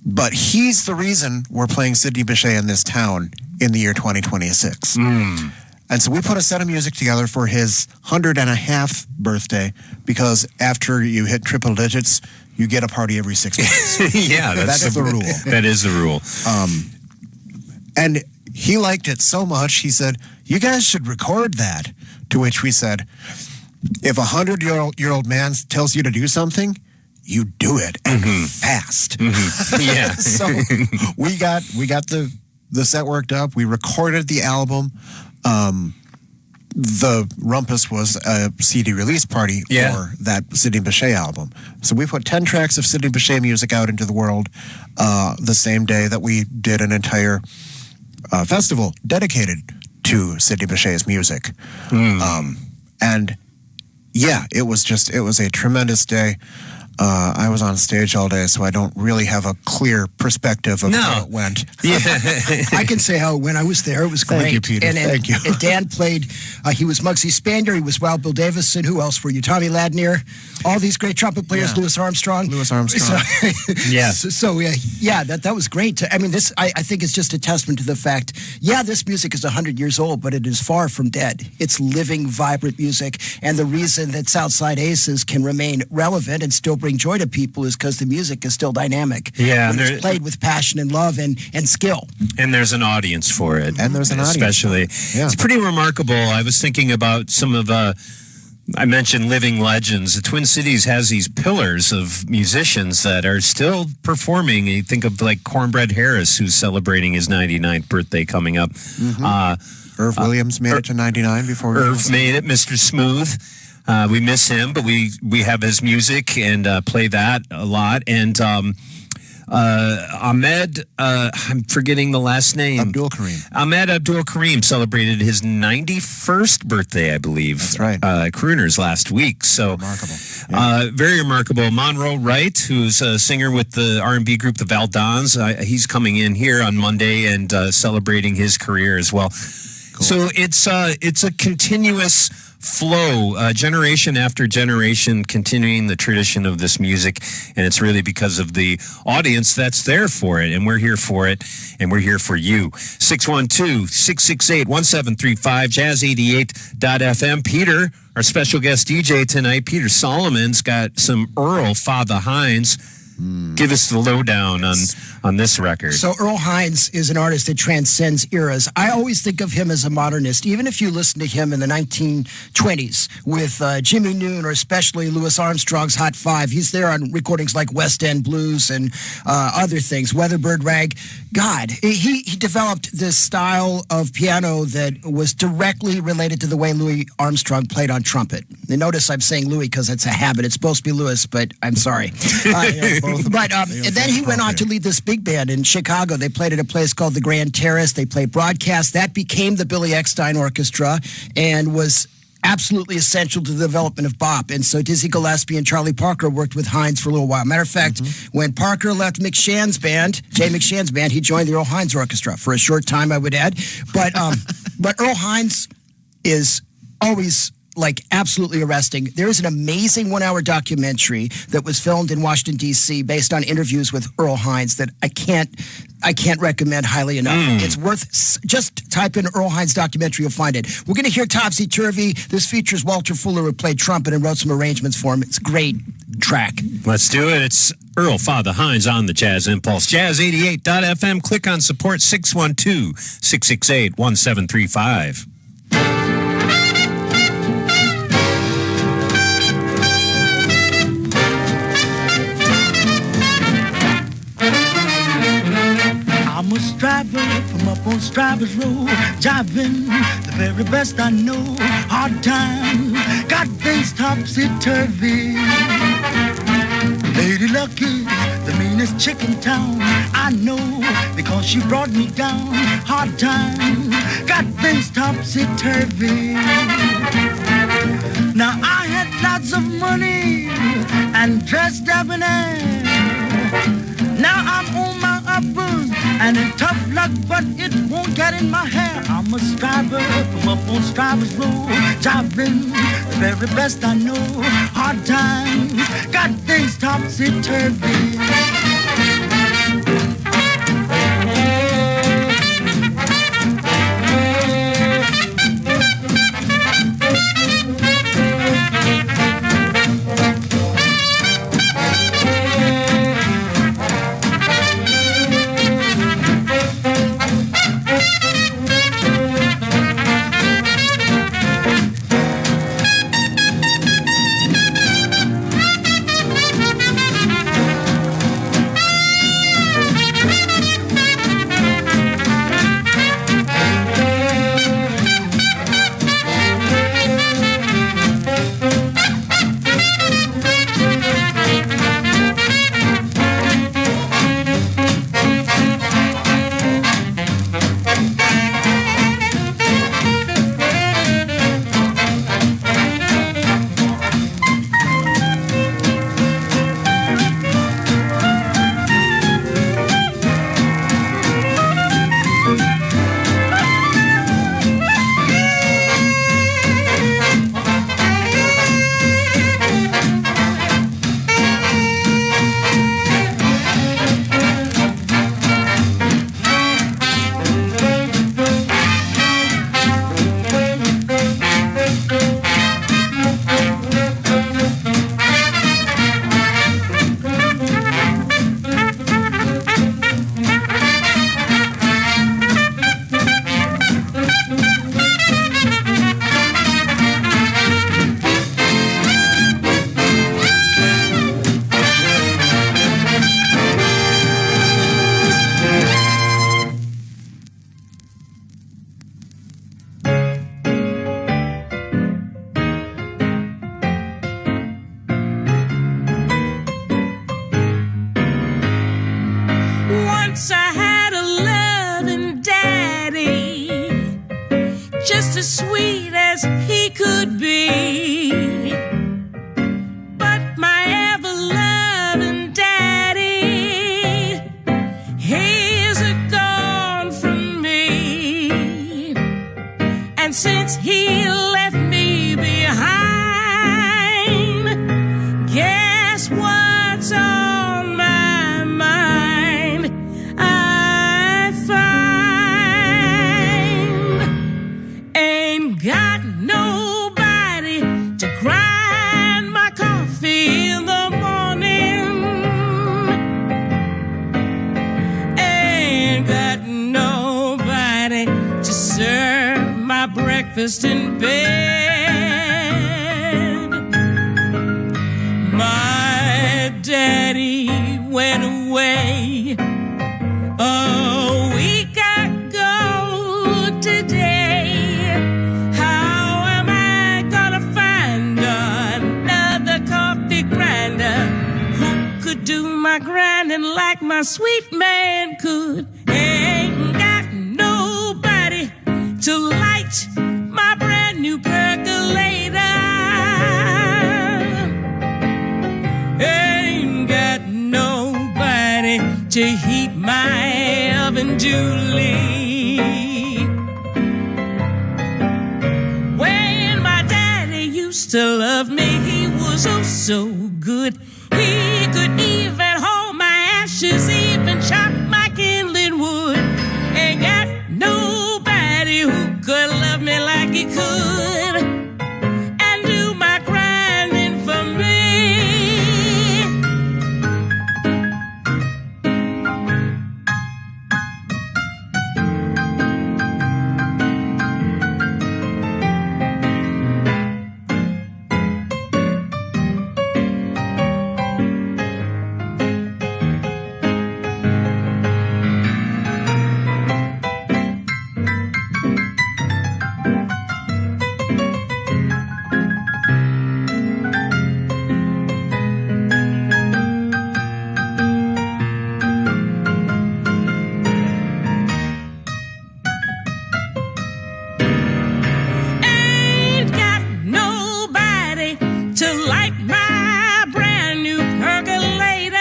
But he's the reason we're playing Sidney Bechet in this town in the year 2026. And so we put a set of music together for his 101st birthday, because after you hit triple digits, you get a party every 6 months. Yeah, that's the rule. That is the rule. And he liked it so much, he said, "You guys should record that." To which we said, "If a 100-year-old man tells you to do something, you do it, and fast." Yeah. So we got the set worked up. We recorded the album. The Rumpus was a CD release party for that Sidney Bechet album. So we put 10 tracks of Sidney Bechet music out into the world the same day that we did an entire festival dedicated to Sidney Bechet's music. And yeah, it was a tremendous day. I was on stage all day, so I don't really have a clear perspective of how it went. Yeah. I can say how it went. I was there. It was great. Thank you, Peter. Thank you. And Dan played, he was Muggsy Spanier, he was Wild Bill Davison. Who else were you? Tommy Ladnier. All these great trumpet players, Louis Armstrong. That was great. I mean, this, I think it's just a testament to the fact, this music is 100 years old, but it is far from dead. It's living, vibrant music. And the reason that Southside Aces can remain relevant and still bring joy to people is because the music is still dynamic. Yeah, when it's played with passion and love and skill. And there's an audience for it. And there's an audience. Especially. It's pretty remarkable. I was thinking about some of, I mentioned living legends. The Twin Cities has these pillars of musicians that are still performing. You think of like Cornbread Harris, who's celebrating his 99th birthday coming up. Irv Williams made it to 99 before. Irv made it, Mr. Smooth. We miss him, but we have his music and play that a lot. And Ahmed, I'm forgetting the last name. Abdul Karim. Ahmed Abdul Karim celebrated his 91st birthday, I believe. That's right. Crooners last week. So remarkable. Yeah. Very remarkable. Monroe Wright, who's a singer with the R&B group the Valdons, he's coming in here on Monday and celebrating his career as well. Cool. So it's a continuous flow, generation after generation, continuing the tradition of this music, and it's really because of the audience that's there for it, and we're here for it, and we're here for you. 612-668-1735, jazz88.fm. Peter, our special guest DJ tonight, Peter Solomon's got some Earl Father Hines. Give us the lowdown on this record. So Earl Hines is an artist that transcends eras. I always think of him as a modernist. Even if you listen to him in the 1920s with Jimmy Noon or especially Louis Armstrong's Hot Five, he's there on recordings like West End Blues and other things, Weatherbird Rag. God, he developed this style of piano that was directly related to the way Louis Armstrong played on trumpet. And notice I'm saying Louis because it's a habit. It's supposed to be Louis, but I'm sorry. But and then he went on to lead this big band in Chicago. They played at a place called the Grand Terrace. They played broadcast. That became the Billy Eckstine Orchestra and was absolutely essential to the development of bop. And so Dizzy Gillespie and Charlie Parker worked with Hines for a little while. Matter of fact, when Parker left McShann's band, Jay McShann's band, he joined the Earl Hines Orchestra for a short time, I would add. But Earl Hines is always like absolutely arresting. There is an amazing 1-hour documentary that was filmed in Washington, D.C. based on interviews with Earl Hines that I can't recommend highly enough. It's worth, just type in Earl Hines documentary, you'll find it. We're going to hear Topsy Turvy. This features Walter Fuller, who played trumpet and wrote some arrangements for him. It's a great track. Let's do it. It's Earl Father Hines on the Jazz Impulse. Jazz88.fm. Click on support 612-668-1735. I'm a striver from up on Striver's Road, jiving the very best I know. Hard times got things topsy-turvy. Lady Luck is the meanest chick in town, I know, because she brought me down. Hard times got things topsy-turvy. Now I had lots of money and dressed debonair. Now I'm on my uppers and in tough luck, but it won't get in my hair. I'm a striver from up on Striver's Road, jiving the very best I know. Hard times got things topsy-turvy. as sweet as he could be. But my ever-loving daddy, he's gone from me. And since he left me behind, guess what's on my mind? I find ain't got nobody to grind my coffee in the morning. Ain't got nobody to serve my breakfast in bed. My daddy went away a week ago today. How am I gonna find another coffee grinder who could do my grinding like my sweet man could? Ain't got nobody to light my brand new percolator. Ain't got nobody to heat my oven duly. When my daddy used to love me, he was oh so good. He could even hold my ashes, even chop my kindling wood. Ain't got nobody who could love me like he could and do my grinding for me. Ain't got nobody to light my brand new percolator.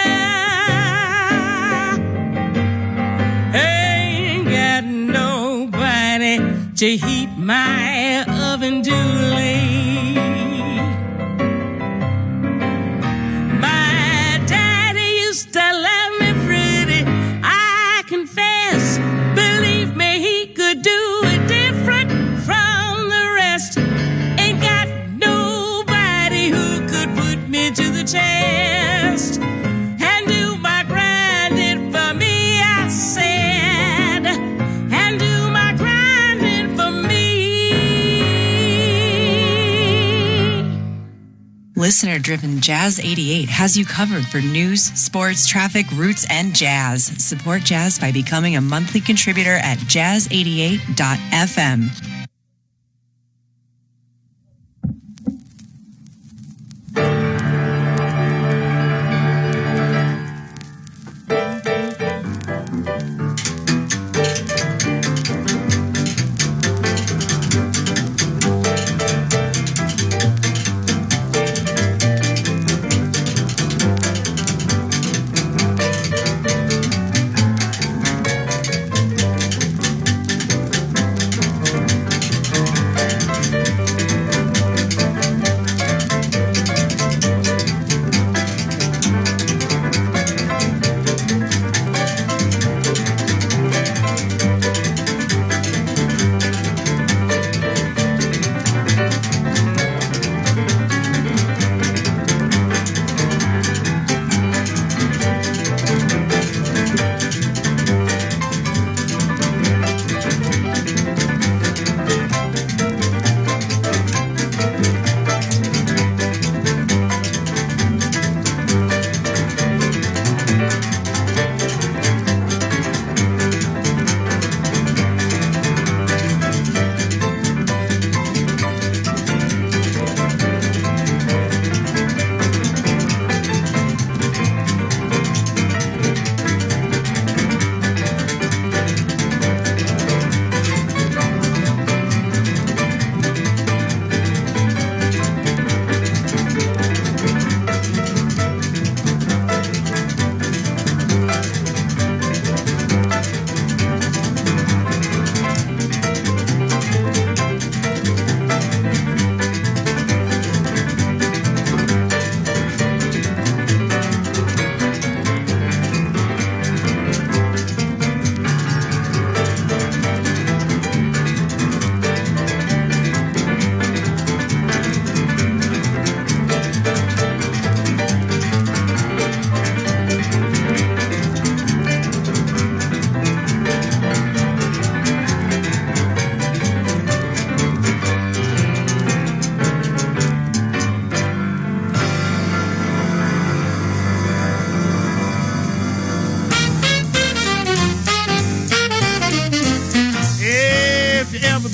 Ain't got nobody to heat my oven duly. My daddy used to love me pretty, I confess. Believe me, he could do it different from the rest. Ain't got nobody who could put me to the test and do my grinding for me, I said, and do my grinding for me. Listener-driven Jazz 88 has you covered for news, sports, traffic, roots, and jazz. Support jazz by becoming a monthly contributor at jazz88.fm.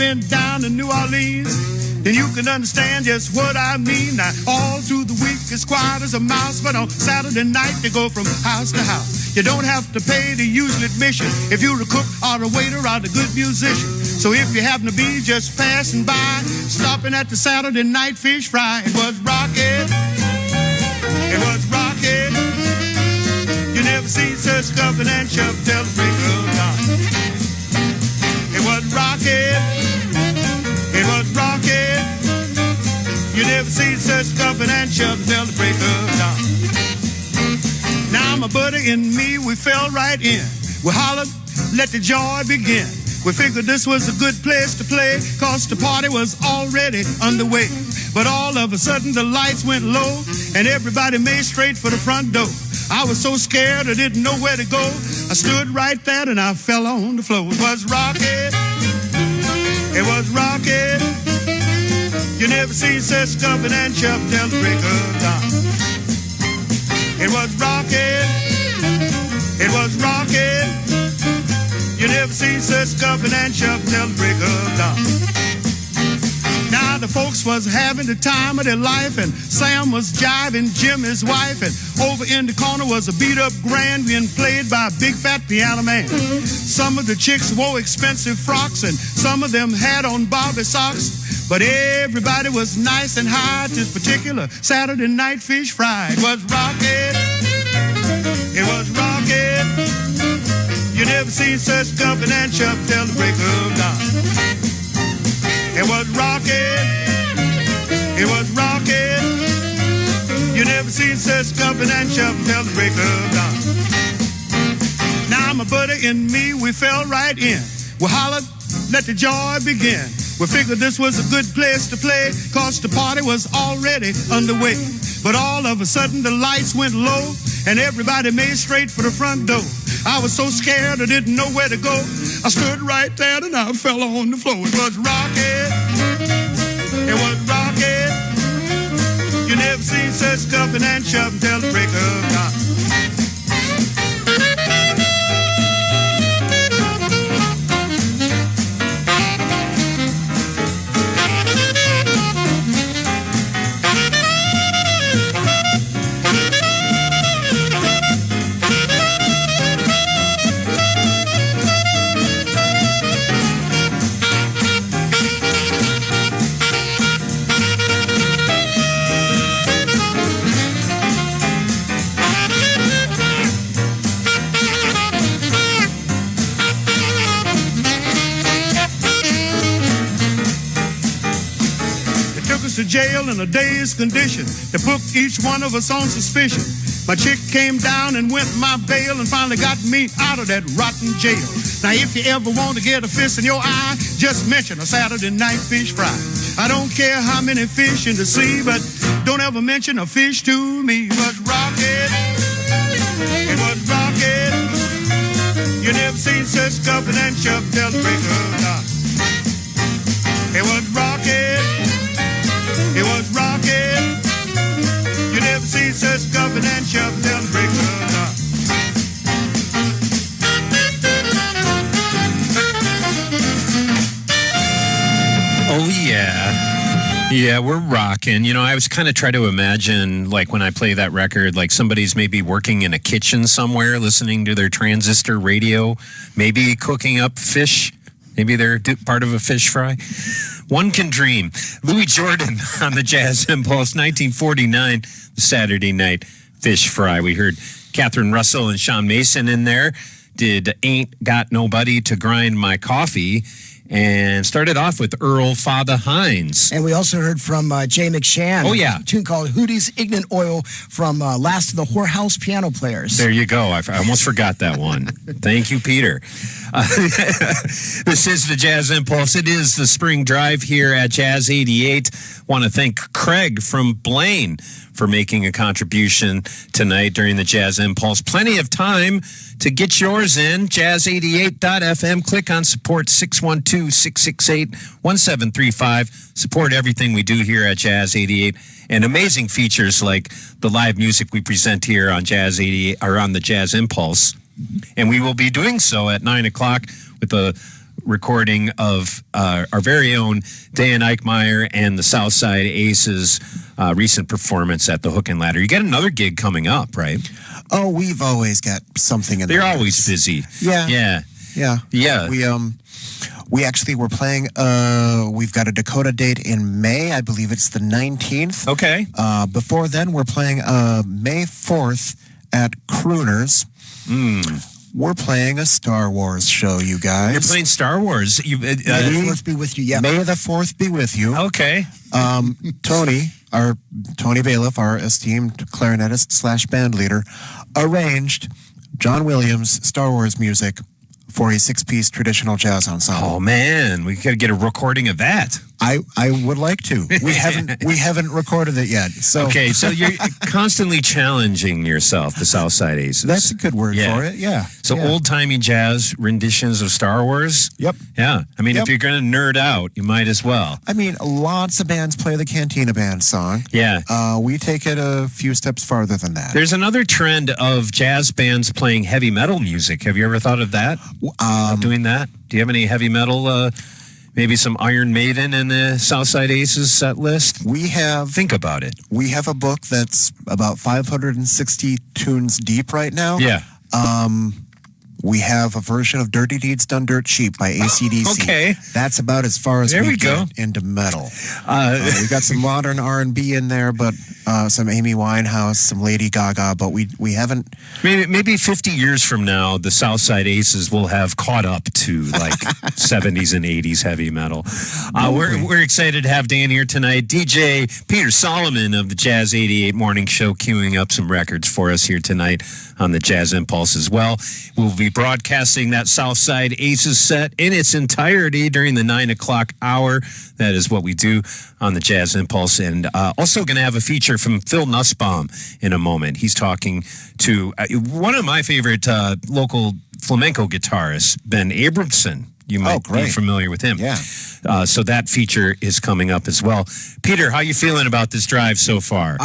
been down in New Orleans, then you can understand just what I mean. Now, all through the week, it's quiet as a mouse, but on Saturday night, they go from house to house. You don't have to pay the usual admission if you're a cook or a waiter or a good musician. So if you happen to be just passing by, stopping at the Saturday night fish fry, it was rocking. It was rocking. You never seen such scuffing and shoving till the break of dawn. It was rocking. It was rocking. You never seen such scuffing and shoving till the break of dawn. Now my buddy and me, we fell right in. We hollered, let the joy begin. We figured this was a good place to play, cause the party was already underway. But all of a sudden the lights went low, and everybody made straight for the front door. I was so scared I didn't know where to go. I stood right there and I fell on the floor. It was rocking. It was rocking. You never seen such scuffing and shoving till the break of dawn. It was rocking. It was rocking. You never seen such scuffing and shoving till the break of dawn. Now the folks was having the time of their life, and Sam was jiving Jim, his wife, and over in the corner was a beat-up grand being played by a big fat piano man. Some of the chicks wore expensive frocks, and some of them had on Barbie socks, but everybody was nice and high at this particular Saturday night fish fry. It was rocking. It was rocking. You never seen such scuffing and shoving till the break of dawn. It was rocking. It was rocking. You never seen such scuffing and shoving till the break of dawn. Now my buddy and me, we fell right in. We hollered, let the joy begin. We figured this was a good place to play, cause the party was already underway. But all of a sudden the lights went low, and everybody made straight for the front door. I was so scared I didn't know where to go. I stood right there and I fell on the floor. It was rocking. It was rocking. You never seen such scuffing and shoving till the break of dawn. To jail in a dazed condition. They put each one of us on suspicion. My chick came down and went my bail and finally got me out of that rotten jail. Now if you ever want to get a fist in your eye, just mention a Saturday night fish fry. I don't care how many fish in the sea, but don't ever mention a fish to me. It was rocking. It was rocking. You never seen such scuffing and shoving till the break of dawn. It was rocking. It was rocking. You never seen such scuffing and shoving till the break of dawn. Oh, yeah. Yeah, we're rocking. You know, I was kind of trying to imagine, like, when I play that record, like somebody's maybe working in a kitchen somewhere, listening to their transistor radio, maybe cooking up fish. Maybe they're part of a fish fry. One can dream. Louis Jordan on the Jazz Impulse, 1949, the Saturday night fish fry. We heard Catherine Russell and Sean Mason in there. Did Ain't Got Nobody to Grind My Coffee. And started off with Earl Father Hines. And we also heard from Jay McShann. Oh, yeah. A tune called Hootie's Ignorant Oil from Last of the Whorehouse Piano Players. There you go. I almost forgot that one. Thank you, Peter. This is the Jazz Impulse. It is the spring drive here at Jazz 88. Want to thank Craig from Blaine for making a contribution tonight during the Jazz Impulse. Plenty of time to get yours in. Jazz88.fm. Click on support 612-668-1735. Support everything we do here at Jazz 88. And amazing features like the live music we present here on Jazz 88 or on the Jazz Impulse. And we will be doing so at 9 o'clock with a recording of our very own Dan Eichmeyer and the Southside Aces recent performance at the Hook and Ladder. You got another gig coming up, right? Oh, we've always got something in there. They're always busy. Yeah. We actually were playing, we've got a Dakota date in May. I believe it's the 19th. Okay. Before then, we're playing May 4th at Crooners. We're playing a Star Wars show, you guys. You're playing Star Wars. May the 4th be with you, yeah. May the 4th be with you. Okay. Tony Bailiff, our esteemed clarinetist / band leader, arranged John Williams' Star Wars music for a 6-piece traditional jazz ensemble. Oh man, we got to get a recording of that. I would like to. We haven't recorded it yet. So okay, so you're constantly challenging yourself, the Southside Aces. That's a good word for it. Yeah. So old-timey jazz renditions of Star Wars. Yep. Yeah. I mean, if you're going to nerd out, you might as well. I mean, lots of bands play the Cantina Band song. Yeah. We take it a few steps farther than that. There's another trend of jazz bands playing heavy metal music. Have you ever thought of that? Doing that? Do you have any heavy metal? Maybe some Iron Maiden in the Southside Aces set list? Think about it. We have a book that's about 560 tunes deep right now. Yeah. We have a version of Dirty Deeds Done Dirt Cheap by AC/DC. Okay. That's about as far as we get into metal. We've got some modern R&B in there, but some Amy Winehouse, some Lady Gaga, but we haven't... Maybe 50 years from now, the Southside Aces will have caught up to like 70s and 80s heavy metal. We're excited to have Dan here tonight. DJ Peter Solomon of the Jazz 88 Morning Show queuing up some records for us here tonight on the Jazz Impulse as well. We'll be broadcasting that Southside Aces set in its entirety during the 9 o'clock hour. That is what we do on the Jazz Impulse. And also going to have a feature from Phil Nussbaum in a moment. He's talking to one of my favorite local flamenco guitarists, Ben Abramson. You might be familiar with him. Yeah. So that feature is coming up as well. Peter, how you feeling about this drive so far?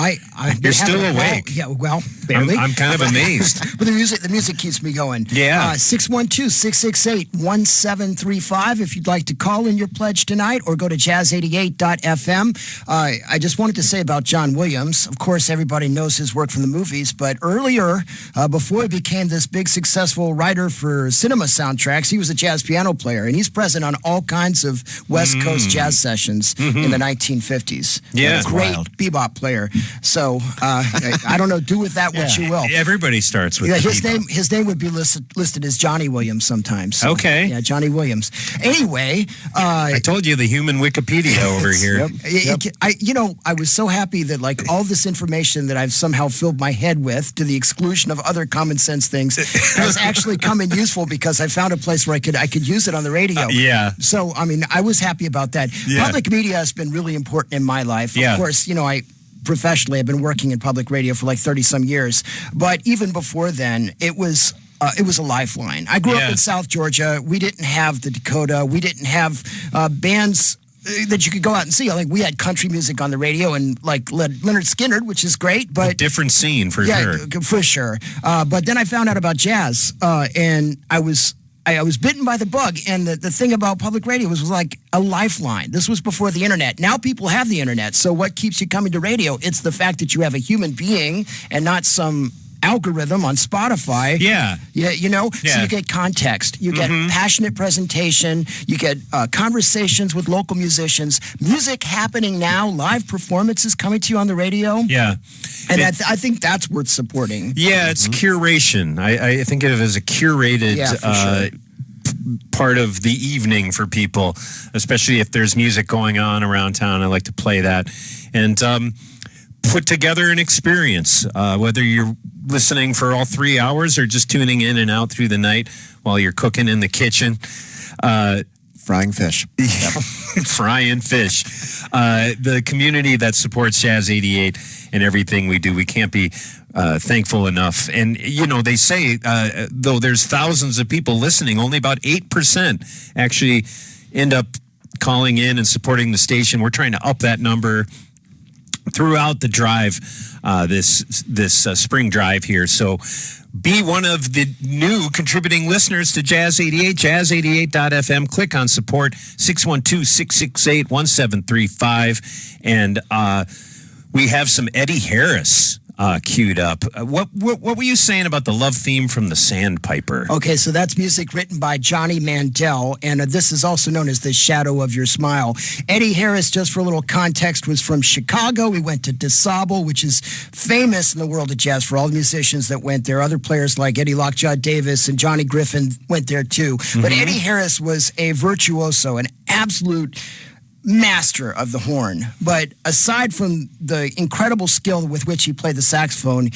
You're still awake. Well, barely. I'm kind of amazed. But the music keeps me going. Yeah. 612-668-1735 if you'd like to call in your pledge tonight, or go to jazz88.fm. I just wanted to say about John Williams. Of course, everybody knows his work from the movies, but earlier, before he became this big successful writer for cinema soundtracks, he was a jazz piano player, and he's present on all kinds of West Coast jazz sessions in the 1950s. Yeah. Great bebop player. So I don't know, do with that what you will. Everybody starts with his name would be listed as Johnny Williams sometimes. So, okay. Yeah, Johnny Williams. Anyway. I told you, the human Wikipedia over here. I was so happy that like all this information that I've somehow filled my head with, to the exclusion of other common sense things, has actually come in useful because I found a place where I could use it on the radio. Yeah. So, I mean, I was happy about that. Yeah. Public media has been really important in my life. Yeah. Of course, professionally, I've been working in public radio for like 30-some years. But even before then, it was a lifeline. I grew up in South Georgia. We didn't have the Dakota. We didn't have bands that you could go out and see. I think we had country music on the radio and like Leonard Skinner, which is great, but a different scene for sure. For sure. But then I found out about jazz, and I was bitten by the bug, and the thing about public radio was like a lifeline. This was before the internet. Now people have the internet, so what keeps you coming to radio? It's the fact that you have a human being and not some algorithm on Spotify. Yeah. So you get context. You get passionate presentation. You get conversations with local musicians. Music happening now, live performances coming to you on the radio. Yeah. And I think that's worth supporting. Yeah, it's curation. I think of it as a curated part of the evening for people, especially if there's music going on around town. I like to play that. And put together an experience, whether you're listening for all 3 hours or just tuning in and out through the night while you're cooking in the kitchen. Frying fish. Frying fish. The community that supports Jazz 88 and everything we do, we can't be thankful enough. And, they say, though there's thousands of people listening, only about 8% actually end up calling in and supporting the station. We're trying to up that number. throughout the drive, this spring drive here. So be one of the new contributing listeners to Jazz 88, jazz88.fm. Click on support, 612-668-1735. And we have some Eddie Harris queued up. What were you saying about the love theme from the Sandpiper? Okay, so that's music written by Johnny Mandel, and this is also known as The Shadow of Your Smile. Eddie Harris, just for a little context, was from Chicago. We went to DeSable, which is famous in the world of jazz for all the musicians that went there. Other players like Eddie Lockjaw Davis and Johnny Griffin went there too. But Eddie Harris was a virtuoso, an absolute master of the horn. But aside from the incredible skill with which he played the saxophone,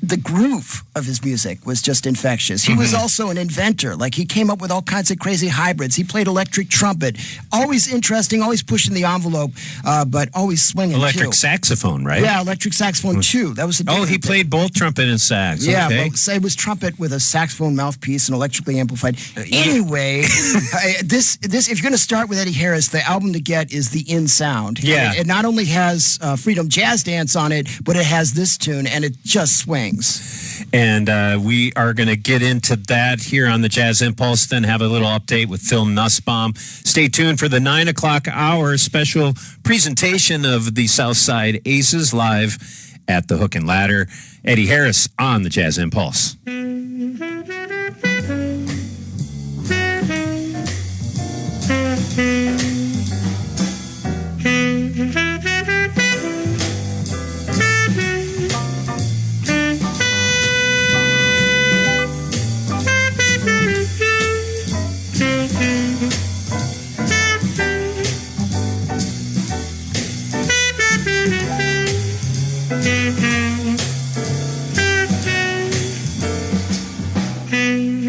the groove of his music was just infectious. He was also an inventor. Like, he came up with all kinds of crazy hybrids. He played electric trumpet. Always interesting, always pushing the envelope, but always swinging electric too. saxophone, right? Yeah, electric saxophone too. That was the he played both trumpet and sax. Yeah, okay. but it was trumpet with a saxophone mouthpiece and electrically amplified. Anyway, this if you're going to start with Eddie Harris, the album to get is The In Sound. Yeah. It not only has Freedom Jazz Dance on it, but it has this tune, and it just swings. And we are going to get into that here on the Jazz Impulse, then have a little update with Phil Nussbaum. Stay tuned for the 9 o'clock hour special presentation of the Southside Aces live at the Hook and Ladder. Eddie Harris on the Jazz Impulse. Thank you.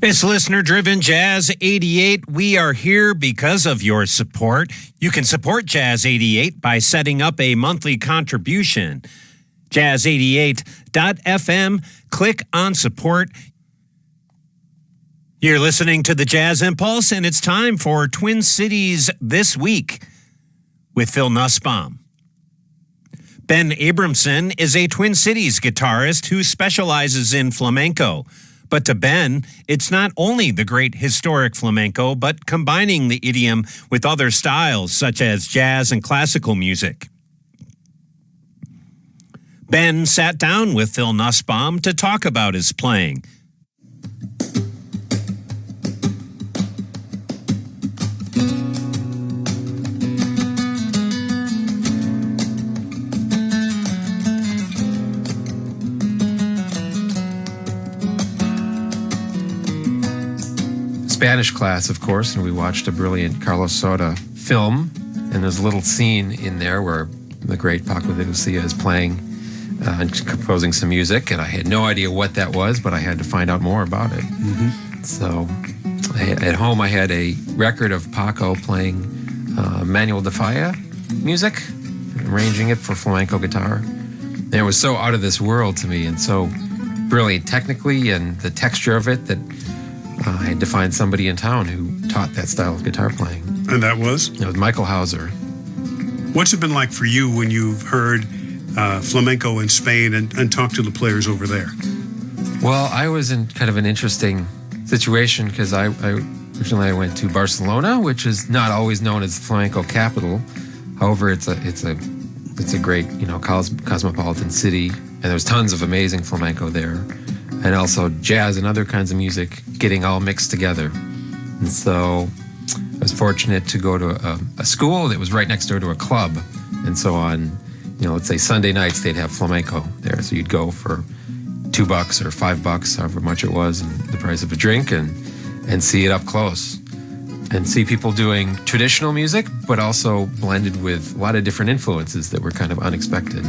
It's listener-driven Jazz 88. We are here because of your support. You can support Jazz 88 by setting up a monthly contribution. Jazz88.fm. Click on support. You're listening to the Jazz Impulse, and it's time for Twin Cities This Week with Phil Nussbaum. Ben Abramson is a Twin Cities guitarist who specializes in flamenco. But to Ben, it's not only the great historic flamenco, but combining the idiom with other styles such as jazz and classical music. Ben sat down with Phil Nussbaum to talk about his playing. Spanish class, of course, and we watched a brilliant Carlos Soda film, and there's a little scene in there where the great Paco de Lucia is playing and composing some music, and I had no idea what that was, but I had to find out more about it. Mm-hmm. So at home I had a record of Paco playing Manuel de Falla music, arranging it for flamenco guitar, and it was so out of this world to me and so brilliant technically, and the texture of it, that I had to find somebody in town who taught that style of guitar playing. And that was? It was Michael Hauser. What's it been like for you when you've heard flamenco in Spain and talked to the players over there? Well, I was in kind of an interesting situation because I originally went to Barcelona, which is not always known as the flamenco capital. However, it's a great, cosmopolitan city, and there's tons of amazing flamenco there. And also jazz and other kinds of music getting all mixed together. And so I was fortunate to go to a school that was right next door to a club. And so on, let's say Sunday nights, they'd have flamenco there. So you'd go for $2 or $5, however much it was, and the price of a drink, and see it up close. And see people doing traditional music, but also blended with a lot of different influences that were kind of unexpected.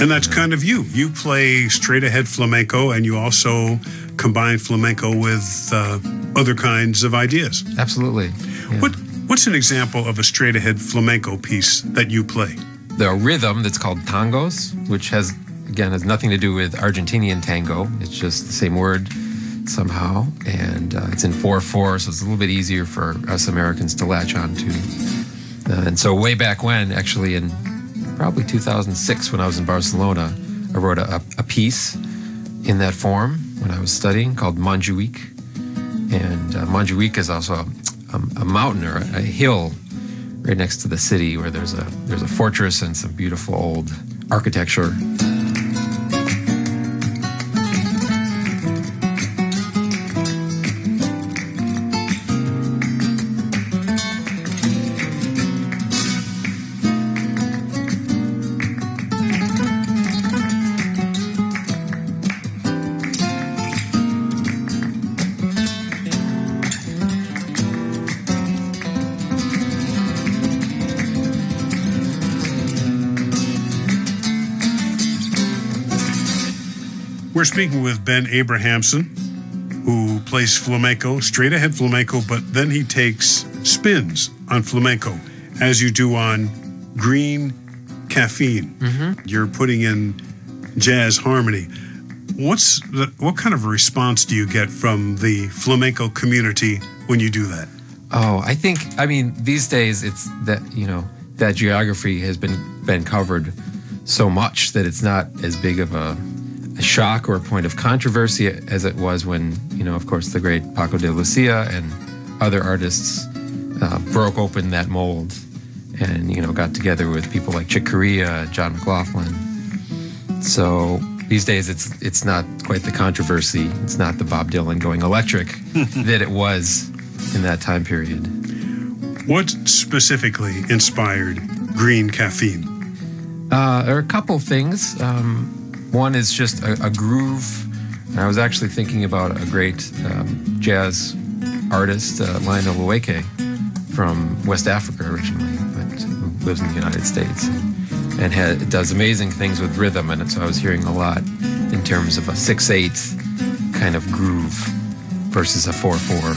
And that's kind of you. You play straight ahead flamenco, and you also combine flamenco with other kinds of ideas. Absolutely. Yeah. What's an example of a straight ahead flamenco piece that you play? The rhythm that's called tangos, which has nothing to do with Argentinian tango. It's just the same word somehow, and it's in 4/4, so it's a little bit easier for us Americans to latch on to. And so way back when, actually in probably 2006 when I was in Barcelona, I wrote a piece in that form when I was studying called Montjuïc. And Montjuïc is also a mountain or a hill right next to the city where there's a fortress and some beautiful old architecture. We're speaking with Ben Abramson, who plays flamenco, straight ahead flamenco, but then he takes spins on flamenco, as you do on Green Caffeine. Mm-hmm. You're putting in jazz harmony. What kind of a response do you get from the flamenco community when you do that? Oh, these days it's that, that geography has been covered so much that it's not as big of a shock or a point of controversy as it was when, of course, the great Paco de Lucia and other artists broke open that mold and, got together with people like Chick Corea, John McLaughlin. So these days it's not quite the controversy. It's not the Bob Dylan going electric that it was in that time period. What specifically inspired Green Caffeine? There are a couple things. One is just a groove. I was actually thinking about a great jazz artist, Lionel Lueke, from West Africa originally, but who lives in the United States, and does amazing things with rhythm. And so I was hearing a lot in terms of a 6/8 kind of groove. versus a 4/4,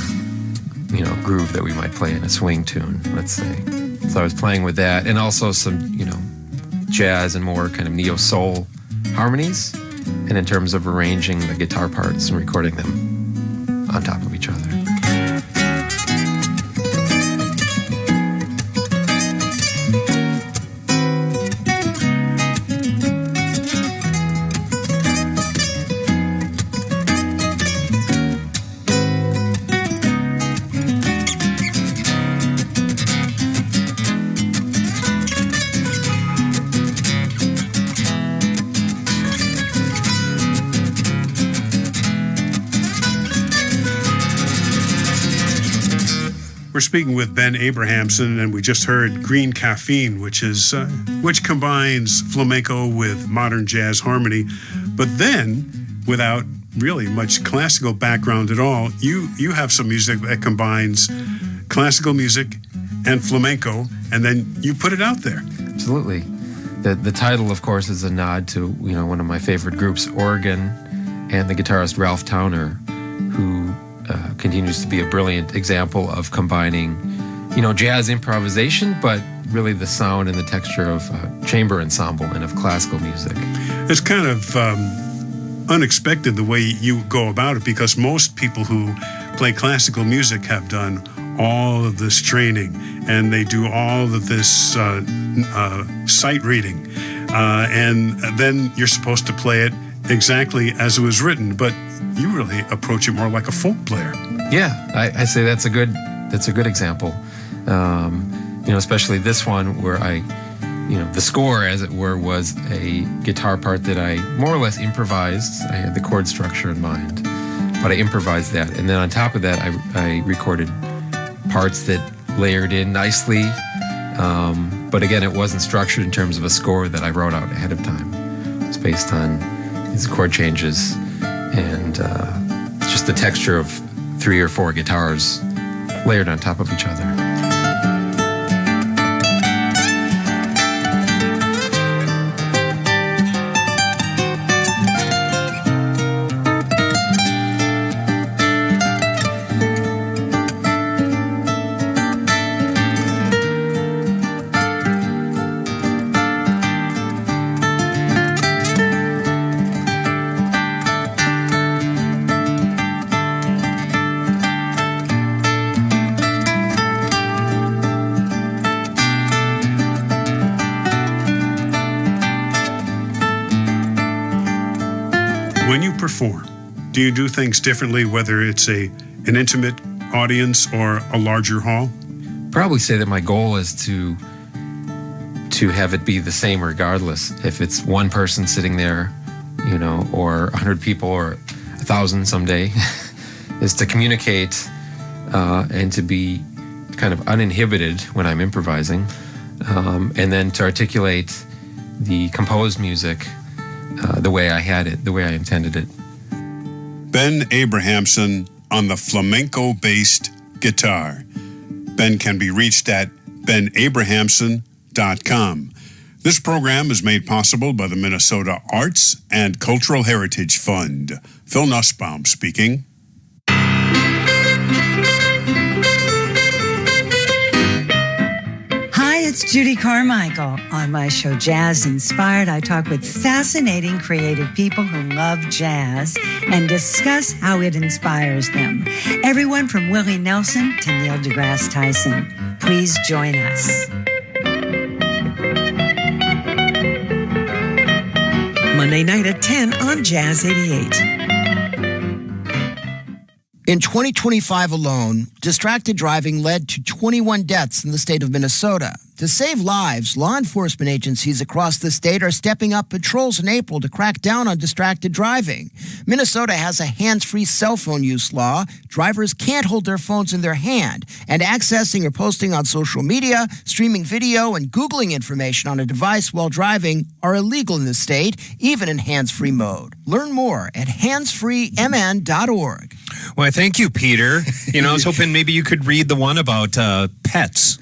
groove that we might play in a swing tune, let's say. So I was playing with that, and also some, jazz and more kind of neo-soul harmonies, and in terms of arranging the guitar parts and recording them on top of each other. We're speaking with Ben Abrahamson, and we just heard Green Caffeine, which combines flamenco with modern jazz harmony. But then, without really much classical background at all, you have some music that combines classical music and flamenco, and then you put it out there. Absolutely. The title, of course, is a nod to one of my favorite groups, Oregon, and the guitarist Ralph Towner, who continues to be a brilliant example of combining, jazz improvisation, but really the sound and the texture of chamber ensemble and of classical music. It's kind of unexpected the way you go about it, because most people who play classical music have done all of this training, and they do all of this sight reading, and then you're supposed to play it exactly as it was written, but you really approach it more like a folk player. Yeah, I say that's a good example. Especially this one where the score, as it were, was a guitar part that I more or less improvised. I had the chord structure in mind, but I improvised that. And then on top of that, I recorded parts that layered in nicely. But again, it wasn't structured in terms of a score that I wrote out ahead of time. It was based on these chord changes and just the texture of 3 or 4 guitars layered on top of each other. When you perform, do you do things differently, whether it's an intimate audience or a larger hall? Probably say that my goal is to have it be the same regardless. If it's one person sitting there, or 100 people or 1,000 someday, is to communicate and to be kind of uninhibited when I'm improvising, and then to articulate the composed music the way I had it, the way I intended it. Ben Abrahamson on the flamenco-based guitar. Ben can be reached at benabrahamson.com. This program is made possible by the Minnesota Arts and Cultural Heritage Fund. Phil Nussbaum speaking. Hi, it's Judy Carmichael. On my show Jazz Inspired, I talk with fascinating creative people who love jazz and discuss how it inspires them. Everyone from Willie Nelson to Neil deGrasse Tyson. Please join us. Monday night at 10 on Jazz 88. In 2025 alone, distracted driving led to 21 deaths in the state of Minnesota. To save lives, law enforcement agencies across the state are stepping up patrols in April to crack down on distracted driving. Minnesota has a hands-free cell phone use law. Drivers can't hold their phones in their hand, and accessing or posting on social media, streaming video, and Googling information on a device while driving are illegal in the state, even in hands-free mode. Learn more at handsfreemn.org. Well, thank you, Peter. I was hoping maybe you could read the one about pets.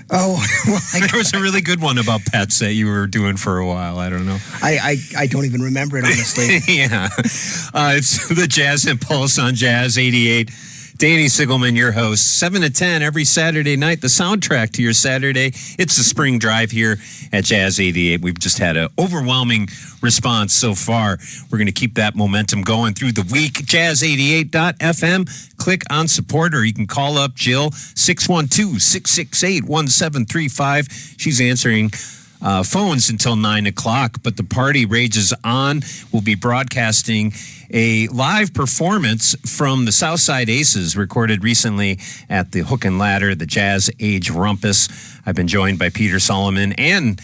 Oh, well, there was a really good one about pets that you were doing for a while. I don't know. I don't even remember it, honestly. Yeah. It's the Jazz Impulse on Jazz 88. Danny Sigelman, your host, 7 to 10 every Saturday night, the soundtrack to your Saturday. It's the spring drive here at Jazz 88. We've just had an overwhelming response so far. We're going to keep that momentum going through the week. Jazz88.fm. Click on support, or you can call up Jill, 612-668-1735. She's answering phones until 9 o'clock, but the party rages on. We'll be broadcasting a live performance from the Southside Aces, recorded recently at the Hook and Ladder, the Jazz Age Rumpus. I've been joined by Peter Solomon and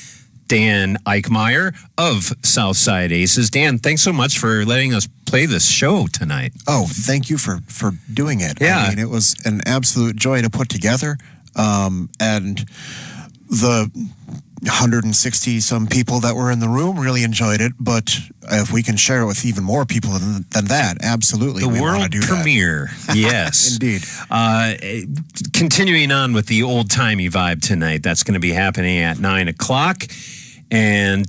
Dan Eichmeyer of Southside Aces. Dan, thanks so much for letting us play this show tonight. Oh, thank you for doing it. Yeah. I mean, it was an absolute joy to put together. And the 160 some people that were in the room really enjoyed it, but if we can share it with even more people than that, absolutely. The world premiere. Yes. Indeed. Continuing on with the old-timey vibe tonight, that's going to be happening at 9 o'clock. And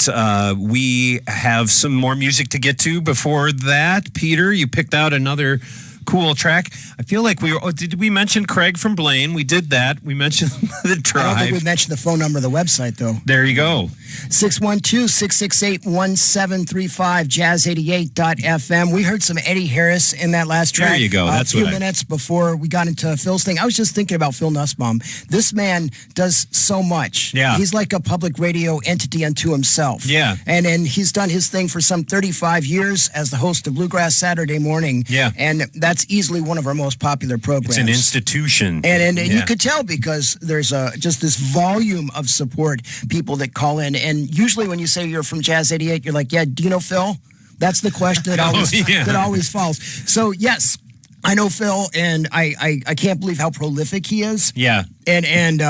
we have some more music to get to before that. Peter, you picked out another cool track. I feel like did we mention Craig from Blaine? We did that. We mentioned the drive. I don't think we mentioned the phone number of the website, though. There you go. 612-668-1735, jazz88.fm. We heard some Eddie Harris in that last track. There you go. That's a few minutes before we got into Phil's thing. I was just thinking about Phil Nussbaum. This man does so much. Yeah. He's like a public radio entity unto himself. Yeah. And he's done his thing for some 35 years as the host of Bluegrass Saturday Morning. Yeah. And that's easily one of our most popular programs. It's an institution. And you could tell because there's just this volume of support, people that call in. And usually when you say you're from Jazz 88, you're like, yeah, do you know Phil? That's the question that always falls. So, yes, I know Phil, and I can't believe how prolific he is. Yeah. And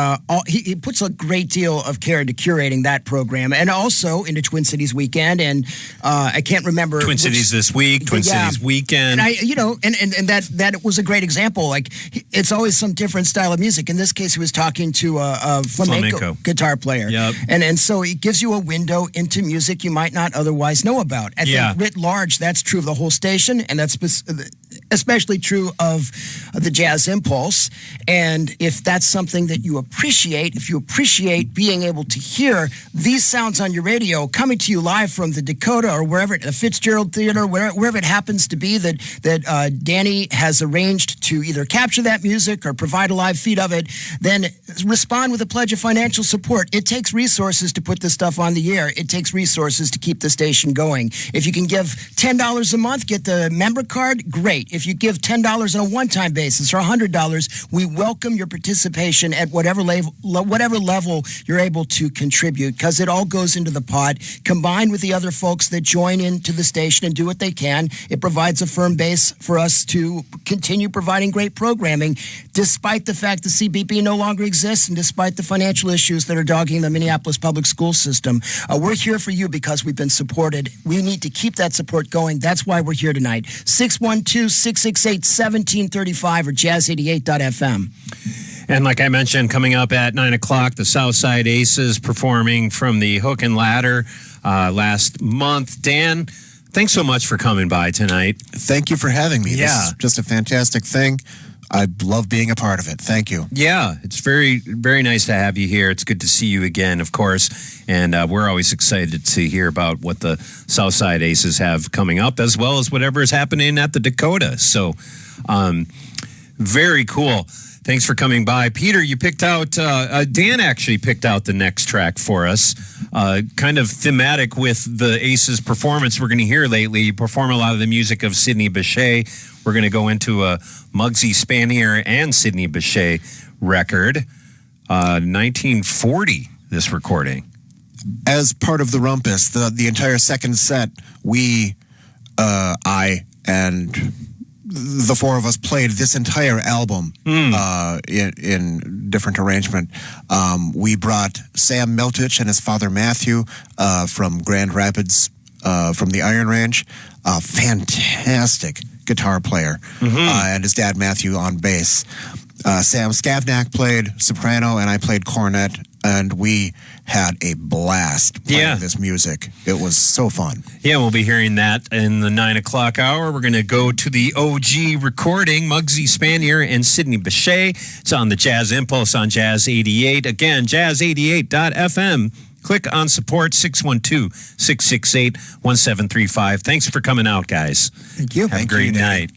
he puts a great deal of care into curating that program, and also into Twin Cities Weekend. And I can't remember Twin Cities this week, Twin Cities Weekend. And that was a great example. Like, it's always some different style of music. In this case, he was talking to a flamenco guitar player. Yep. And so it gives you a window into music you might not otherwise know about. I think writ large, that's true of the whole station, and that's especially true of the Jazz Impulse. And if that's something that you appreciate, if you appreciate being able to hear these sounds on your radio coming to you live from the Dakota or wherever, the Fitzgerald Theater, wherever it happens to be, that Danny has arranged to either capture that music or provide a live feed of it, then respond with a pledge of financial support. It takes resources to put this stuff on the air. It takes resources to keep the station going. If you can give $10 a month, get the member card, great. If you give $10 on a one-time basis or $100, we welcome your participation at whatever level you're able to contribute, because it all goes into the pot. Combined with the other folks that join into the station and do what they can, it provides a firm base for us to continue providing great programming, despite the fact the CBP no longer exists and despite the financial issues that are dogging the Minneapolis public school system. We're here for you because we've been supported. We need to keep that support going. That's why we're here tonight. 612-668-1735 or jazz88.fm. And like I mentioned, coming up at 9 o'clock, the Southside Aces performing from the Hook and Ladder last month. Dan, thanks so much for coming by tonight. Thank you for having me. Yeah. This is just a fantastic thing. I love being a part of it. Thank you. Yeah, it's very, very nice to have you here. It's good to see you again, of course. And we're always excited to hear about what the Southside Aces have coming up, as well as whatever is happening at the Dakota. So, very cool. Thanks for coming by. Peter, you picked out, Dan actually picked out the next track for us, kind of thematic with the Aces performance we're going to hear lately. You perform a lot of the music of Sidney Bechet. We're going to go into a Muggsy Spanier and Sidney Bechet record, 1940, this recording. As part of the Rumpus, the entire second set, I and the four of us played this entire album in different arrangement. We brought Sam Miltich and his father Matthew from Grand Rapids, from the Iron Range. Fantastic guitar player, and his dad Matthew on bass. Sam Skavnak played soprano, and I played cornet, and we had a blast playing this music. It was so fun. Yeah, we'll be hearing that in the 9 o'clock hour. We're going to go to the OG recording, Muggsy Spanier and Sidney Bechet. It's on the Jazz Impulse on Jazz 88. Again, jazz88.fm. Click on support, 612-668-1735. Thanks for coming out, guys. Thank you. Have a great night.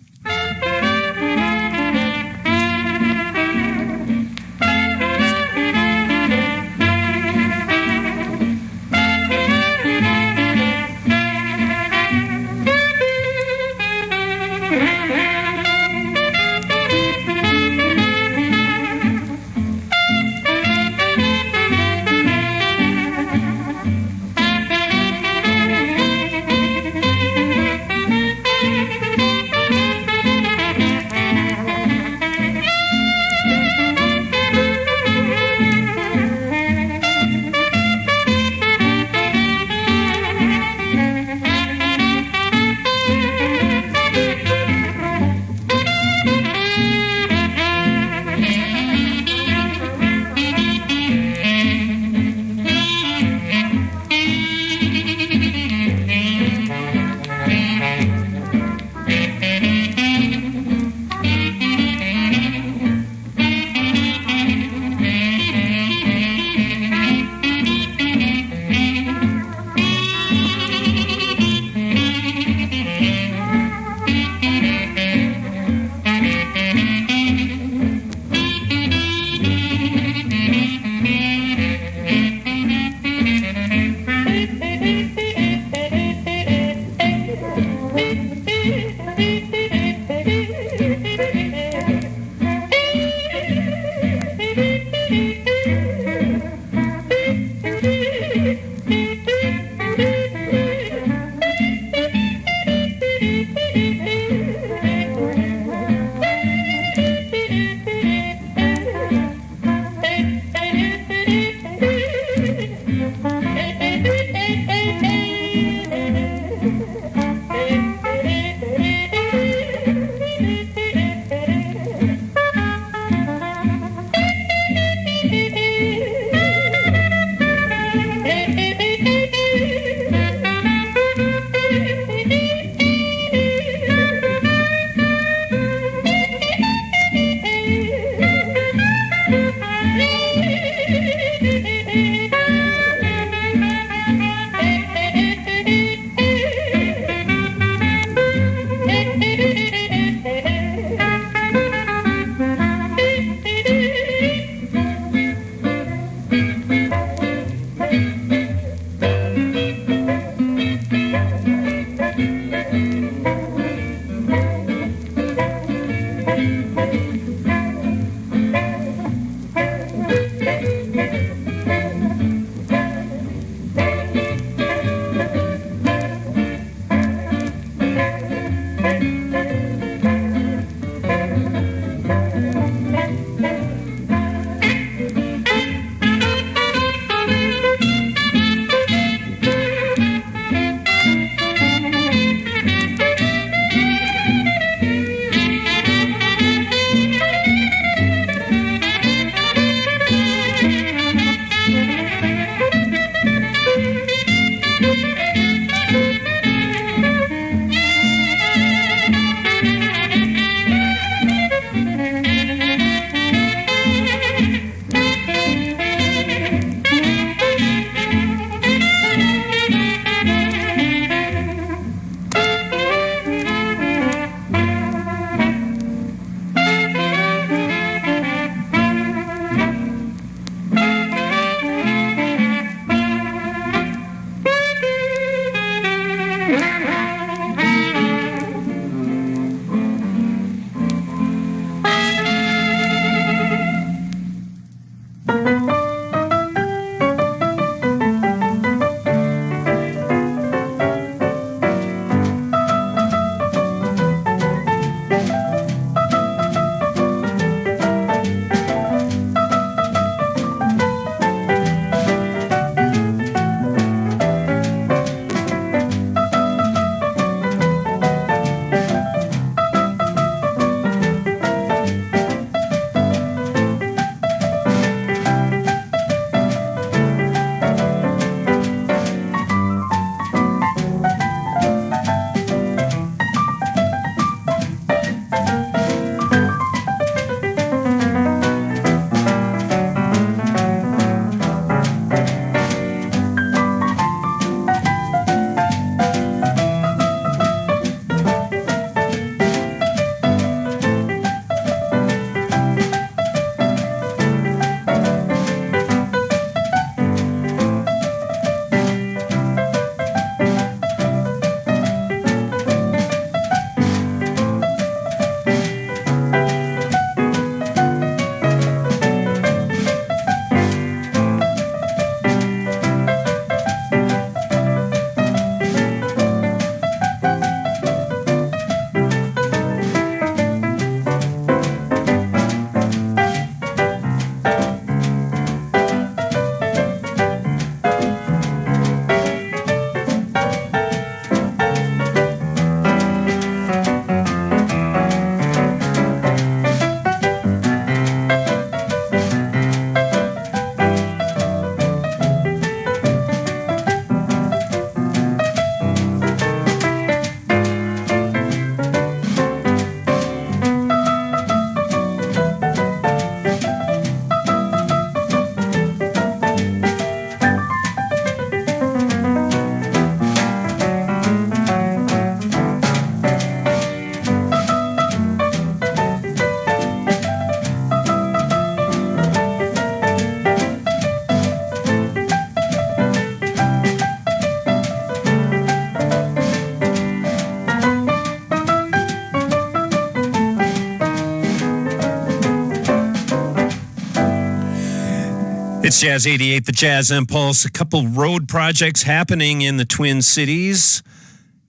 It's Jazz 88, the Jazz Impulse. A couple road projects happening in the Twin Cities.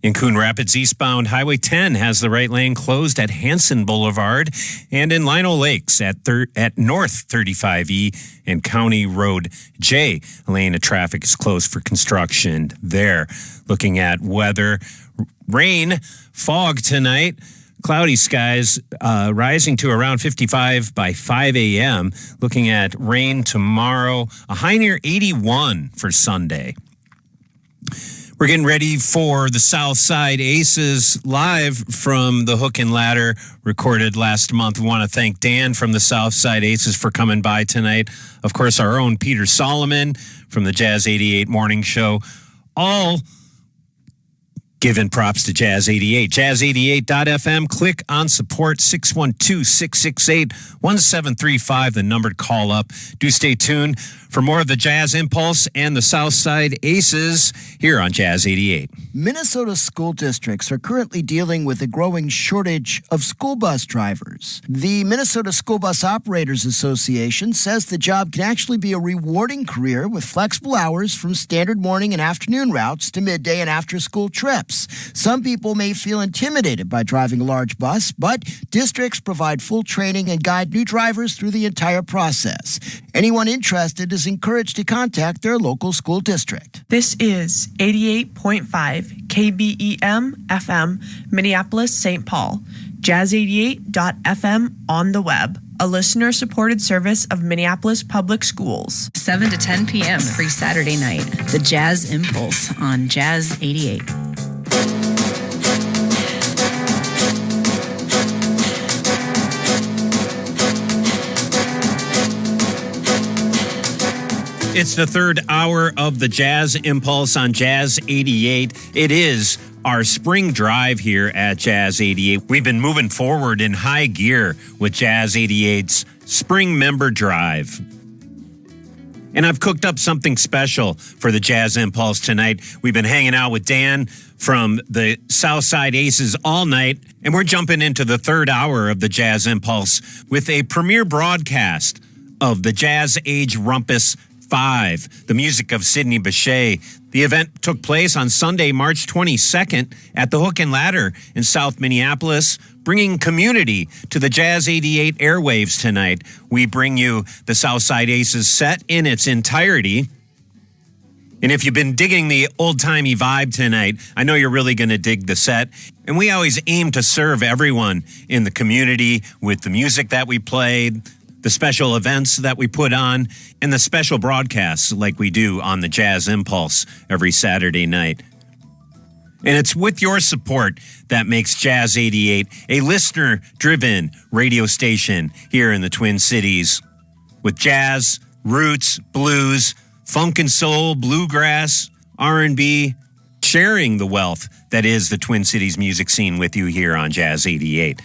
In Coon Rapids, eastbound Highway 10 has the right lane closed at Hanson Boulevard. And in Lino Lakes at North 35E and County Road J, a lane of traffic is closed for construction there. Looking at weather, rain, fog tonight. Cloudy skies rising to around 55 by 5 a.m. Looking at rain tomorrow, a high near 81 for Sunday. We're getting ready for the Southside Aces live from the Hook and Ladder, recorded last month. We want to thank Dan from the Southside Aces for coming by tonight. Of course, our own Peter Solomon from the Jazz 88 Morning Show. All giving props to Jazz 88. Jazz88.fm. Click on support 612-668-1735, the number to call up. Do stay tuned for more of the Jazz Impulse and the Southside Aces here on Jazz 88. Minnesota school districts are currently dealing with a growing shortage of school bus drivers. The Minnesota School Bus Operators Association says the job can actually be a rewarding career with flexible hours from standard morning and afternoon routes to midday and after-school trips. Some people may feel intimidated by driving a large bus, but districts provide full training and guide new drivers through the entire process. Anyone interested is encouraged to contact their local school district. This is 88.5 KBEM FM, Minneapolis, St. Paul. Jazz88.fm on the web. A listener-supported service of Minneapolis Public Schools. 7 to 10 p.m. every Saturday night. The Jazz Impulse on Jazz 88. It's the third hour of the Jazz Impulse on Jazz 88. It is our spring drive here at Jazz 88. We've been moving forward in high gear with Jazz 88's Spring Member Drive. And I've cooked up something special for the Jazz Impulse tonight. We've been hanging out with Dan from the Southside Aces all night, and we're jumping into the third hour of the Jazz Impulse with a premiere broadcast of the Jazz Age Rumpus 5, the music of Sidney Bechet. The event took place on Sunday, March 22nd at the Hook and Ladder in South Minneapolis, bringing community to the Jazz 88 airwaves tonight. We bring you the Southside Aces set in its entirety. And if you've been digging the old-timey vibe tonight, I know you're really going to dig the set. And we always aim to serve everyone in the community with the music that we played, the special events that we put on, and the special broadcasts like we do on the Jazz Impulse every Saturday night. And it's with your support that makes Jazz 88 a listener-driven radio station here in the Twin Cities, with jazz, roots, blues, funk and soul, bluegrass, R&B, sharing the wealth that is the Twin Cities music scene with you here on Jazz 88.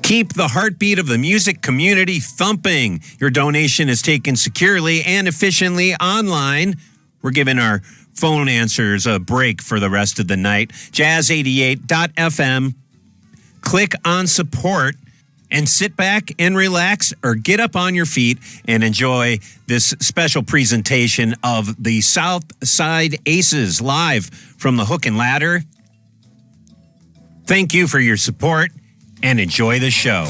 Keep the heartbeat of the music community thumping. Your donation is taken securely and efficiently online. We're giving our phone answers a break for the rest of the night. Jazz88.fm. Click on support and sit back and relax, or get up on your feet and enjoy this special presentation of the Southside Aces live from the Hook and Ladder. Thank you for your support, and enjoy the show.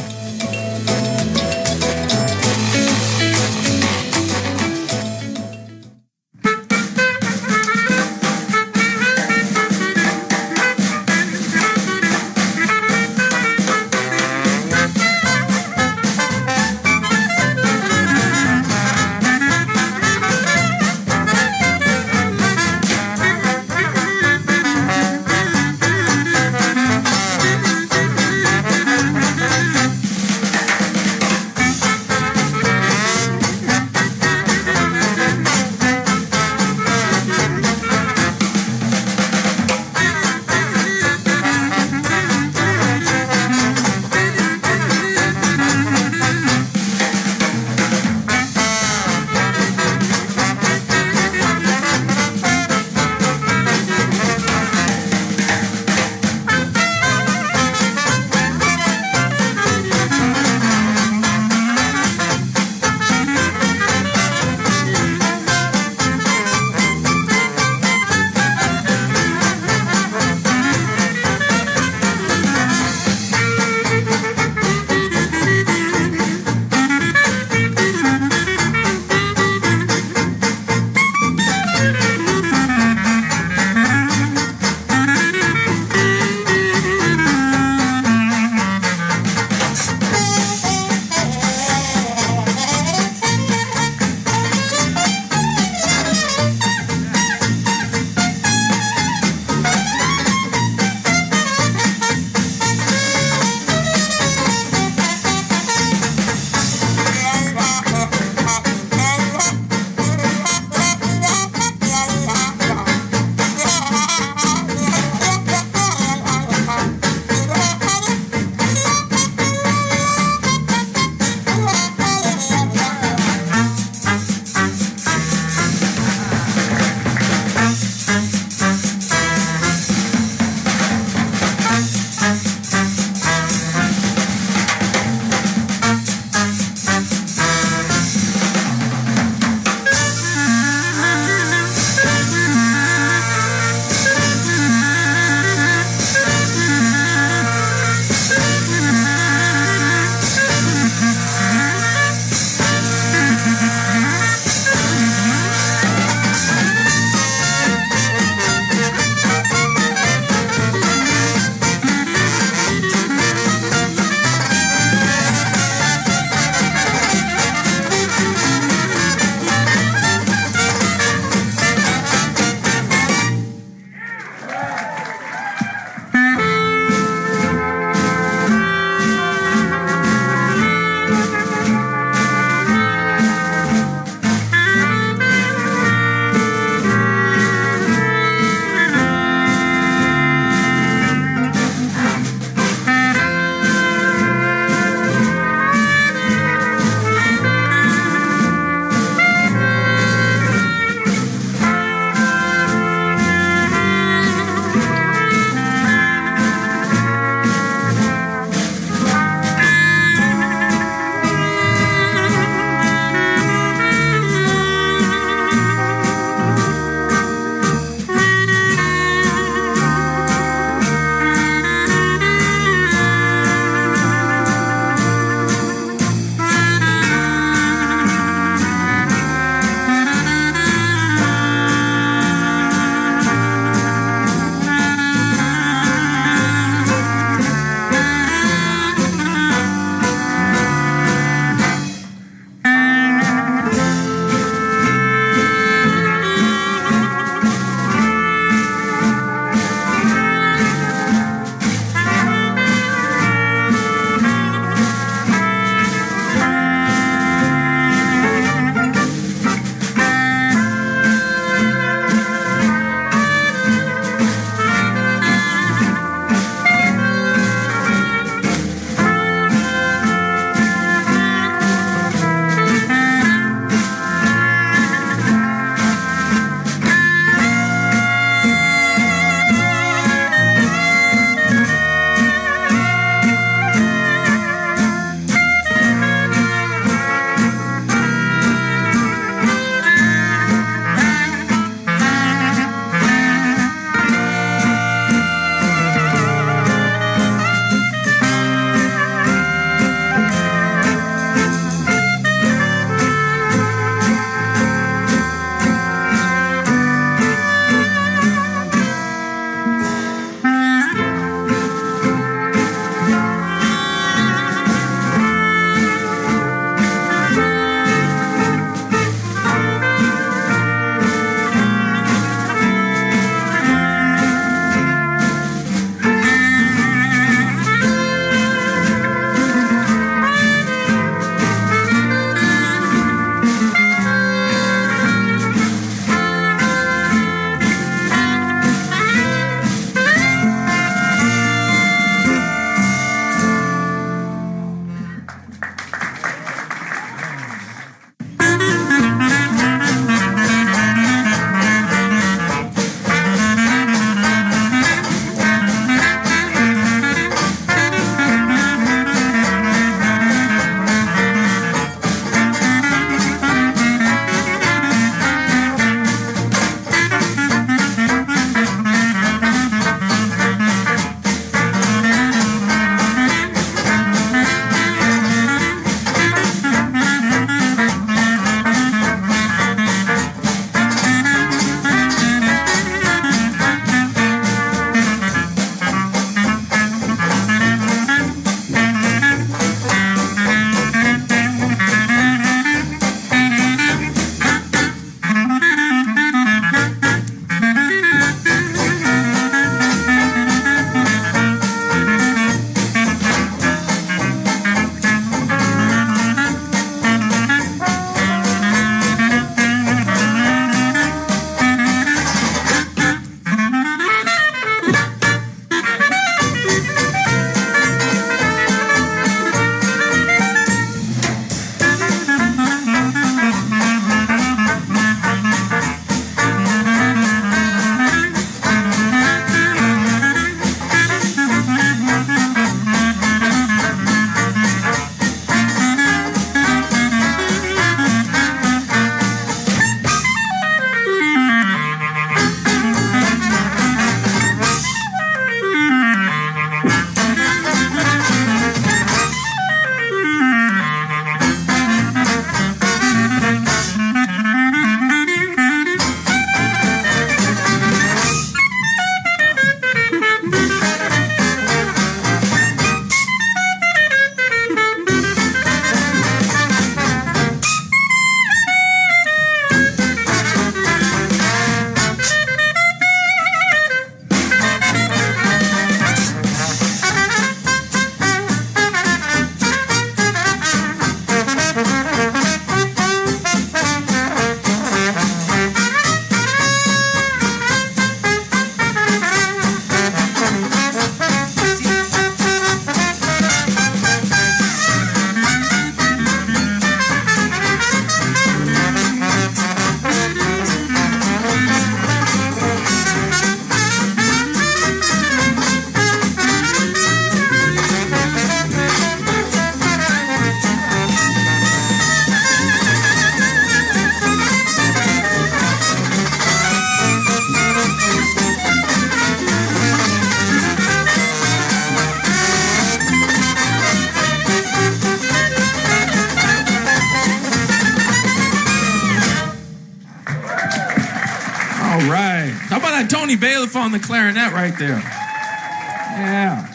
got Tony Bailiff on the clarinet right there. Yeah.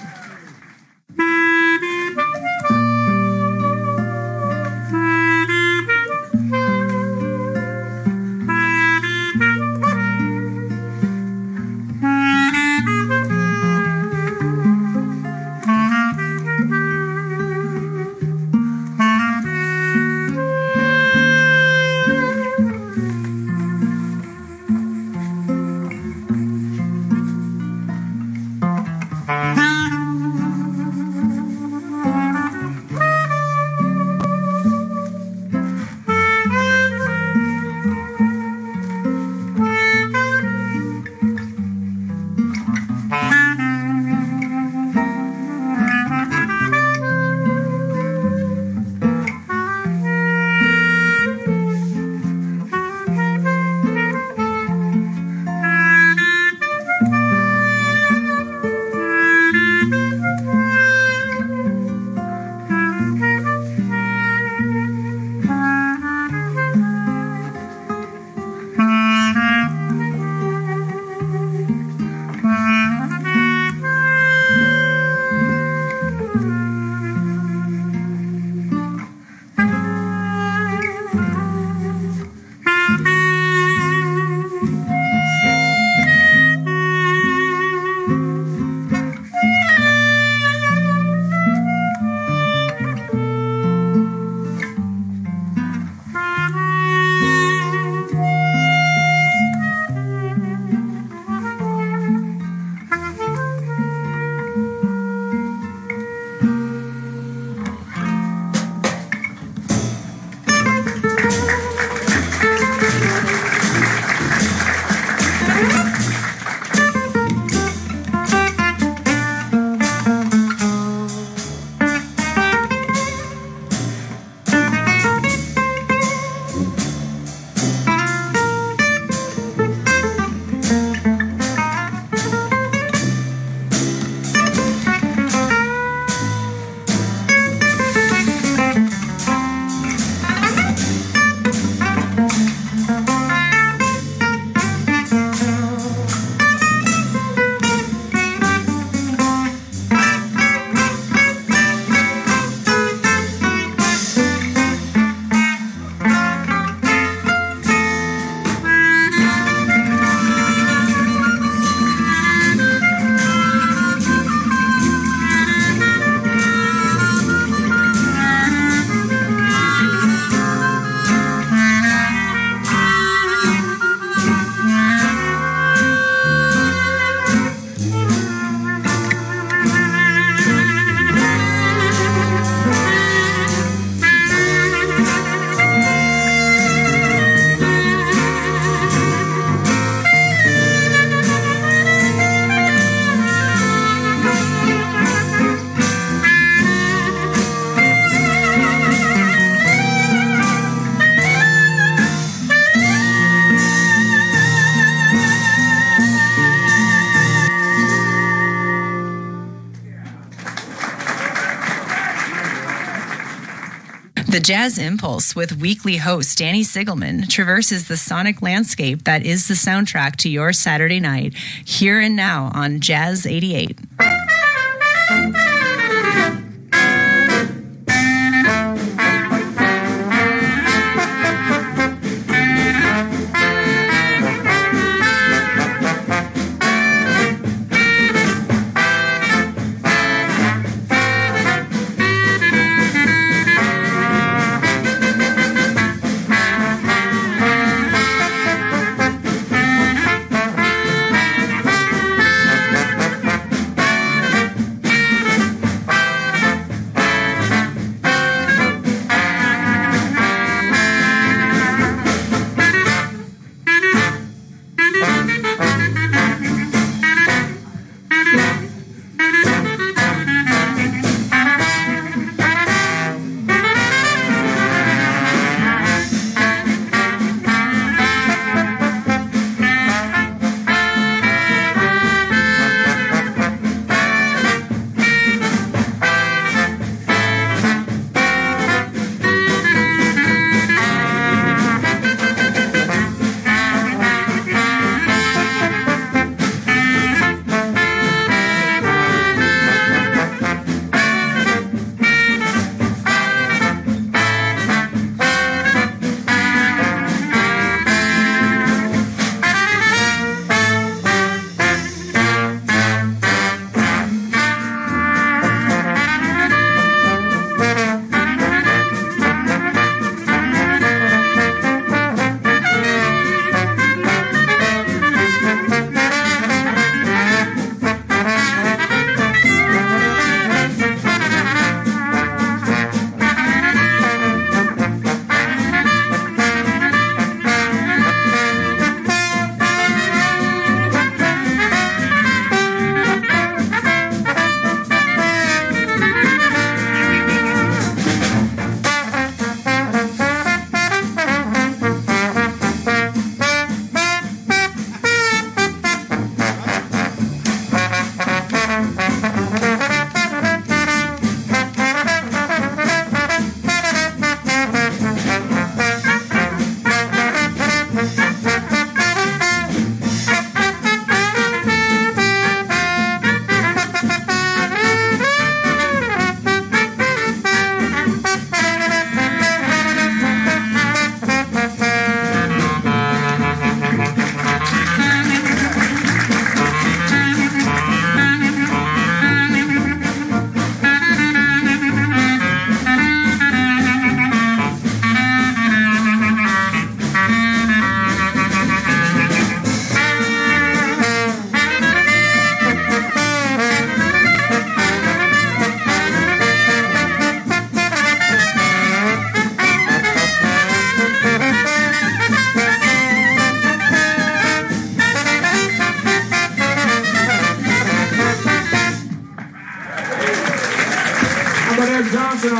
The Jazz Impulse with weekly host Danny Sigelman traverses the sonic landscape that is the soundtrack to your Saturday night, here and now on Jazz 88.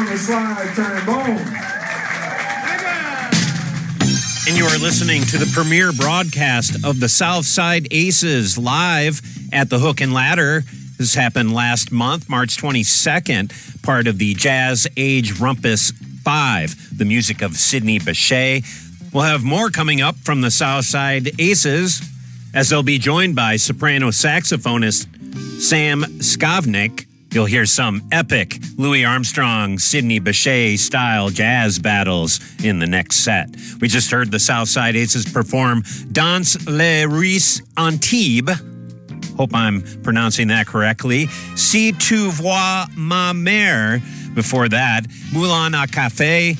the slide trombone. And you are listening to the premiere broadcast of the Southside Aces live at the Hook and Ladder. This happened last month, March 22nd, part of the Jazz Age Rumpus 5, the music of Sidney Bechet. We'll have more coming up from the Southside Aces, as they'll be joined by soprano saxophonist Sam Skovnik. You'll hear some epic Louis Armstrong, Sidney Bechet style jazz battles in the next set. We just heard the Southside Aces perform Danse les Ruses Antibes. Hope I'm pronouncing that correctly. Si tu vois ma mère. Before that, Moulin à Café,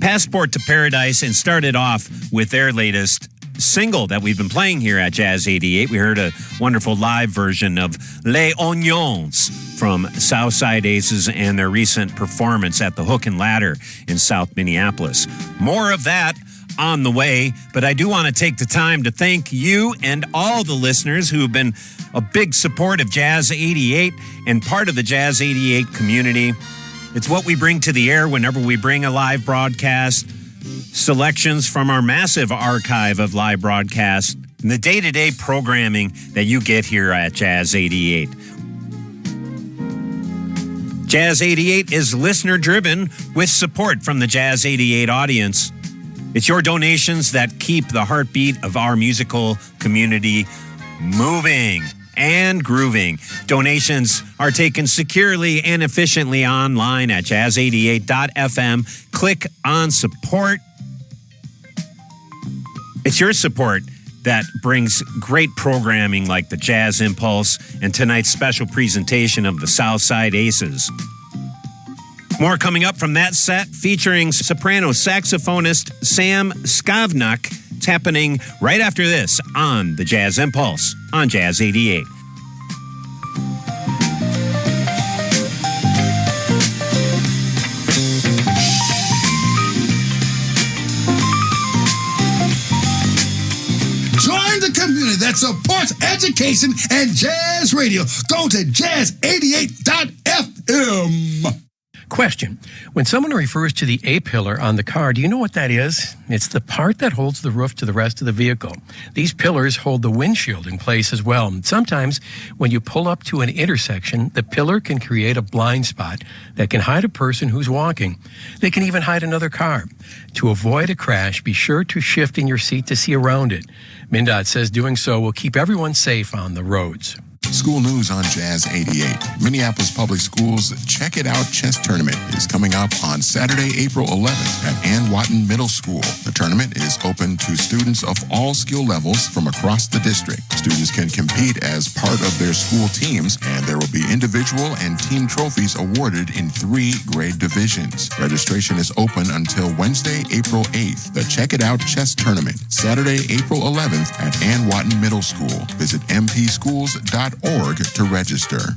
Passport to Paradise, and started off with their latest single that we've been playing here at Jazz 88. We heard a wonderful live version of Les Oignons from Southside Aces and their recent performance at the Hook and Ladder in South Minneapolis. More of that on the way, but I do want to take the time to thank you and all the listeners who have been a big support of Jazz 88 and part of the Jazz 88 community. It's what we bring to the air whenever we bring a live broadcast, selections from our massive archive of live broadcasts, and the day-to-day programming that you get here at Jazz 88. Jazz 88 is listener-driven with support from the Jazz 88 audience. It's your donations that keep the heartbeat of our musical community moving and grooving. Donations are taken securely and efficiently online at jazz88.fm. Click on support. It's your support that brings great programming like the Jazz Impulse and tonight's special presentation of the Southside Aces. More coming up from that set featuring soprano saxophonist Sam Skovnik. It's happening right after this on the Jazz Impulse on Jazz 88. Join the community that supports education and jazz radio. Go to jazz88.fm. Question. When someone refers to the A-pillar on the car, do you know what that is? It's the part that holds the roof to the rest of the vehicle. These pillars hold the windshield in place as well. Sometimes when you pull up to an intersection, the pillar can create a blind spot that can hide a person who's walking. They can even hide another car. To avoid a crash, be sure to shift in your seat to see around it. MnDOT says doing so will keep everyone safe on the roads. School news on Jazz 88. Minneapolis Public Schools' Check It Out Chess Tournament is coming up on Saturday, April 11th at Ann Watton Middle School. The tournament is open to students of all skill levels from across the district. Students can compete as part of their school teams, and there will be individual and team trophies awarded in 3 grade divisions. Registration is open until Wednesday, April 8th. The Check It Out Chess Tournament, Saturday, April 11th at Ann Watton Middle School. Visit mpschools.org to register.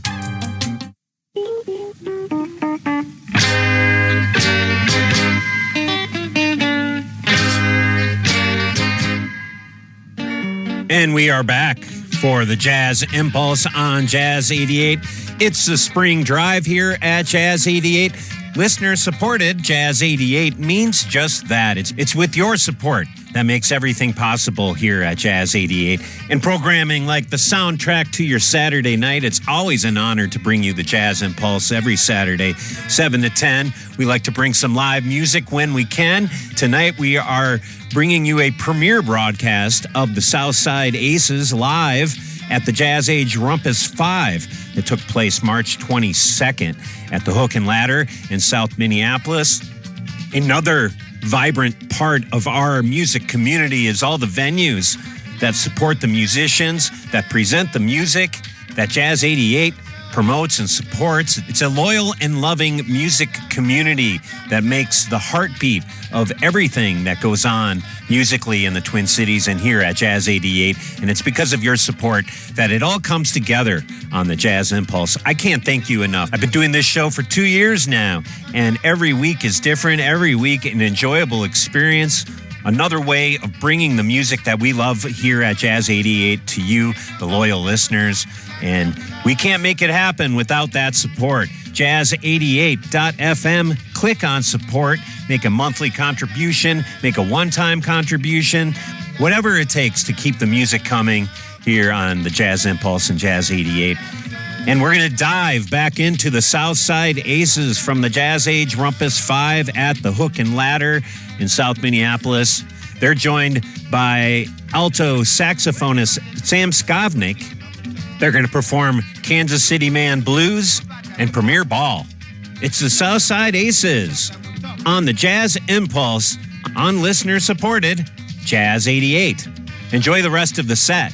And we are back for the Jazz Impulse on Jazz 88. It's the spring drive here at Jazz 88. Listener supported Jazz 88 means just that. It's with your support that makes everything possible here at Jazz 88. And programming like the soundtrack to your Saturday night, it's always an honor to bring you the Jazz Impulse every Saturday, 7 to 10. We like to bring some live music when we can. Tonight we are bringing you a premiere broadcast of the Southside Aces live at the Jazz Age Rumpus 5 that took place March 22nd at the Hook and Ladder in South Minneapolis. Another vibrant part of our music community is all the venues that support the musicians, that present the music, that Jazz 88 promotes and supports. It's a loyal and loving music community that makes the heartbeat of everything that goes on musically in the Twin Cities and here at Jazz 88. And it's because of your support that it all comes together on the Jazz Impulse. I can't thank you enough. I've been doing this show for 2 years now, and every week is different. Every week an enjoyable experience. Another way of bringing the music that we love here at Jazz 88 to you, the loyal listeners. And we can't make it happen without that support. jazz88.fm. Click on support, make a monthly contribution, make a one-time contribution, whatever it takes to keep the music coming here on the Jazz Impulse and Jazz 88. And we're going to dive back into the Southside Aces from the Jazz Age Rumpus 5 at the Hook and Ladder in South Minneapolis. They're joined by alto saxophonist Sam Skovnik. They're going to perform Kansas City Man Blues and Premier Ball. It's the Southside Aces on the Jazz Impulse on listener-supported Jazz 88. Enjoy the rest of the set.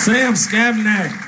Sam Skovnik.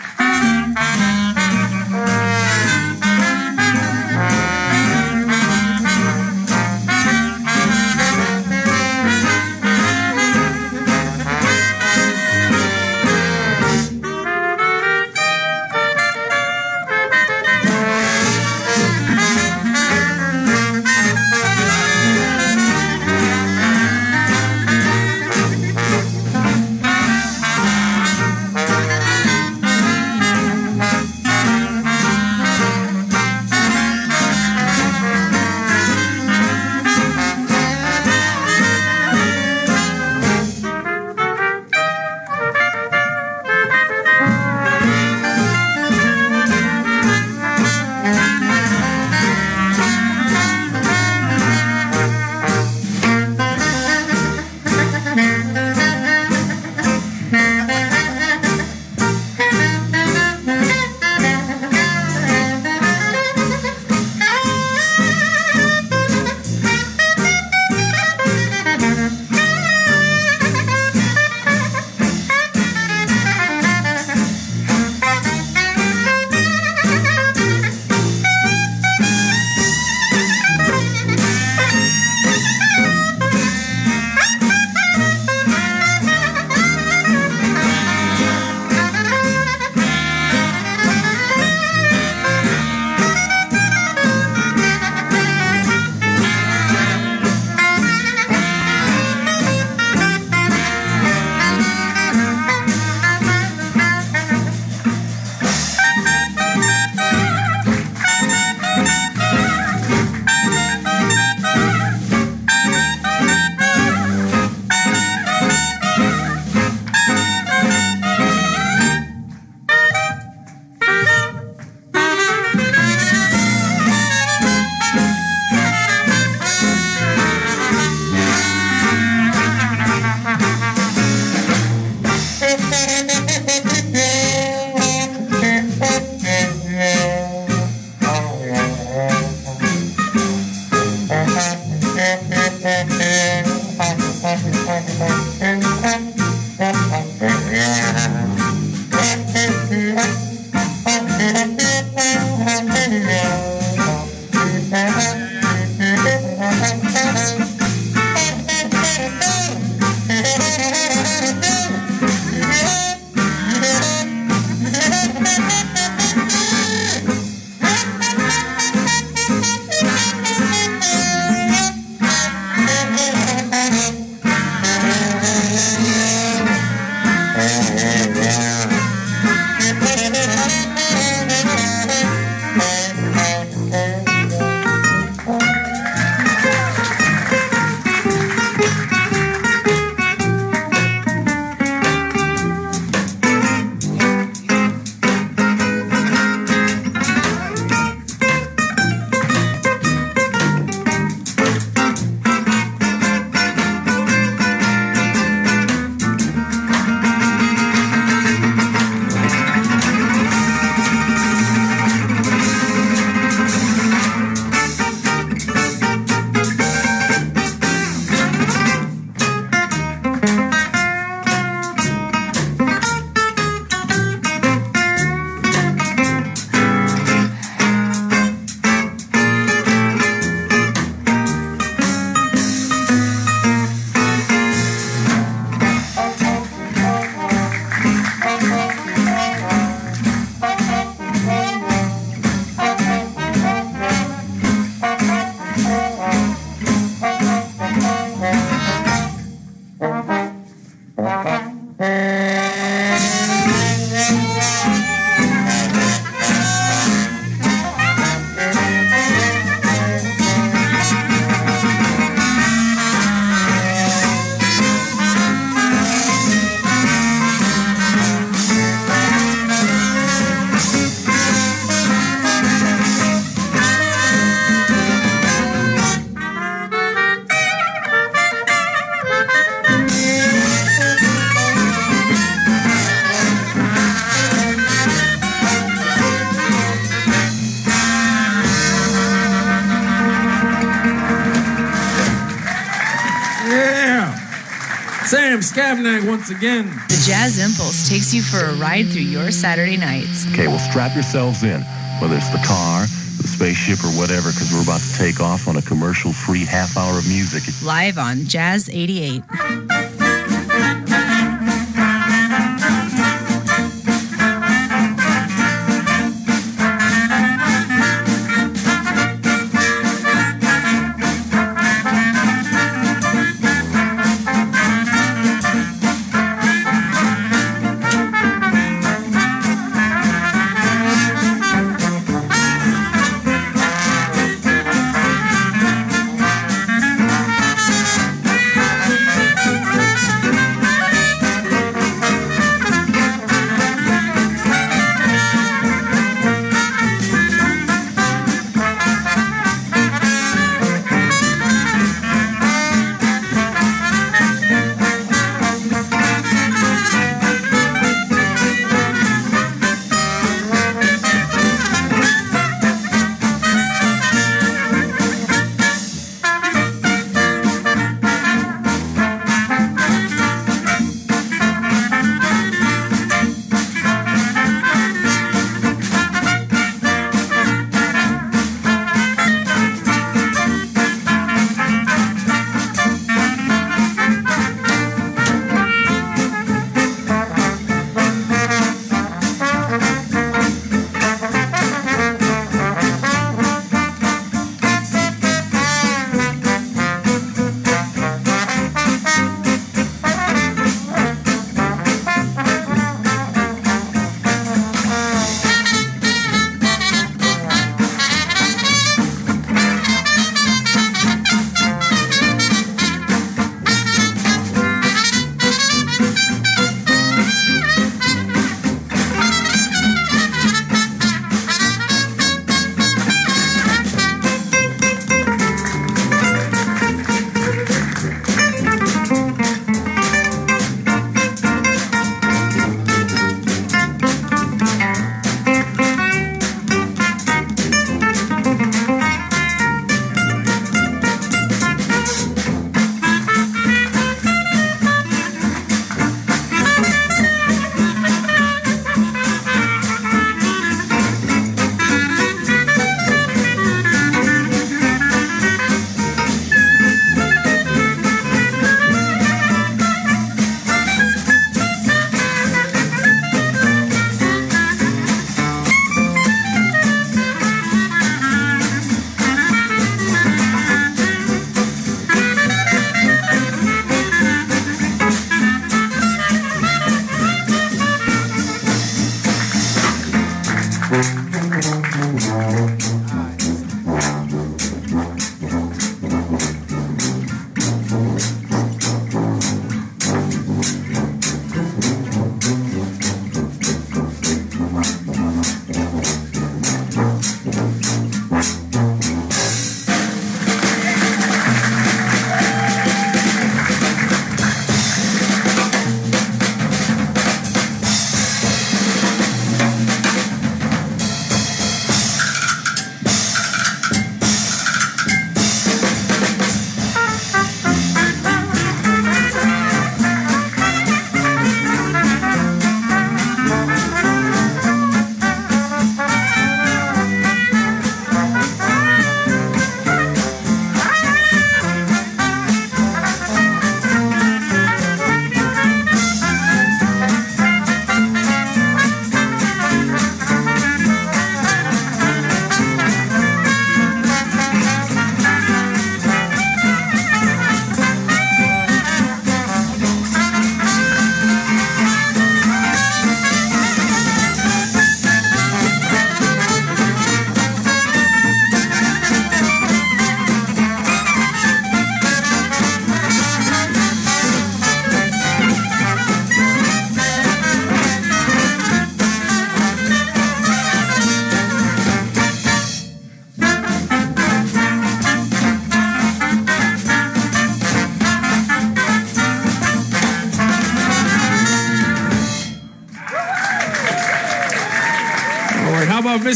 Sam Skavnak once again. The Jazz Impulse takes you for a ride through your Saturday nights. Okay, well, strap yourselves in, whether it's the car, the spaceship, or whatever, because we're about to take off on a commercial-free half hour of music. Live on Jazz 88.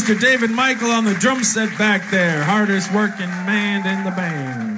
Mr. David Michael on the drum set back there, hardest working man in the band.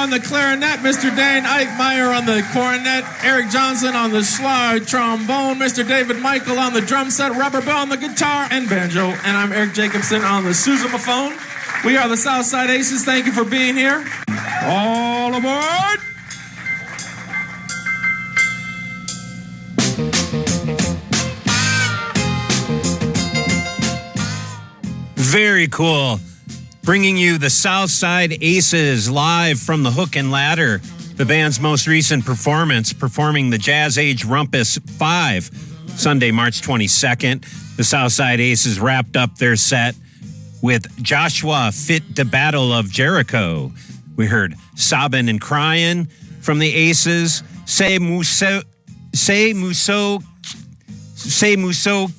on the clarinet, Mr. Dane Eichmeyer on the cornet, Eric Johnson on the slide trombone, Mr. David Michael on the drum set, Robert Bell on the guitar and banjo, and I'm Eric Jacobson on the sousaphone. We are the Southside Aces. Thank you for being here. All aboard! Very cool. Bringing you the Southside Aces live from the Hook and Ladder, the band's most recent performance, performing the Jazz Age Rumpus 5, Sunday, March 22nd. The Southside Aces wrapped up their set with Joshua Fit the Battle of Jericho. We heard Sobbin' and Crying from the Aces, Say Mousseau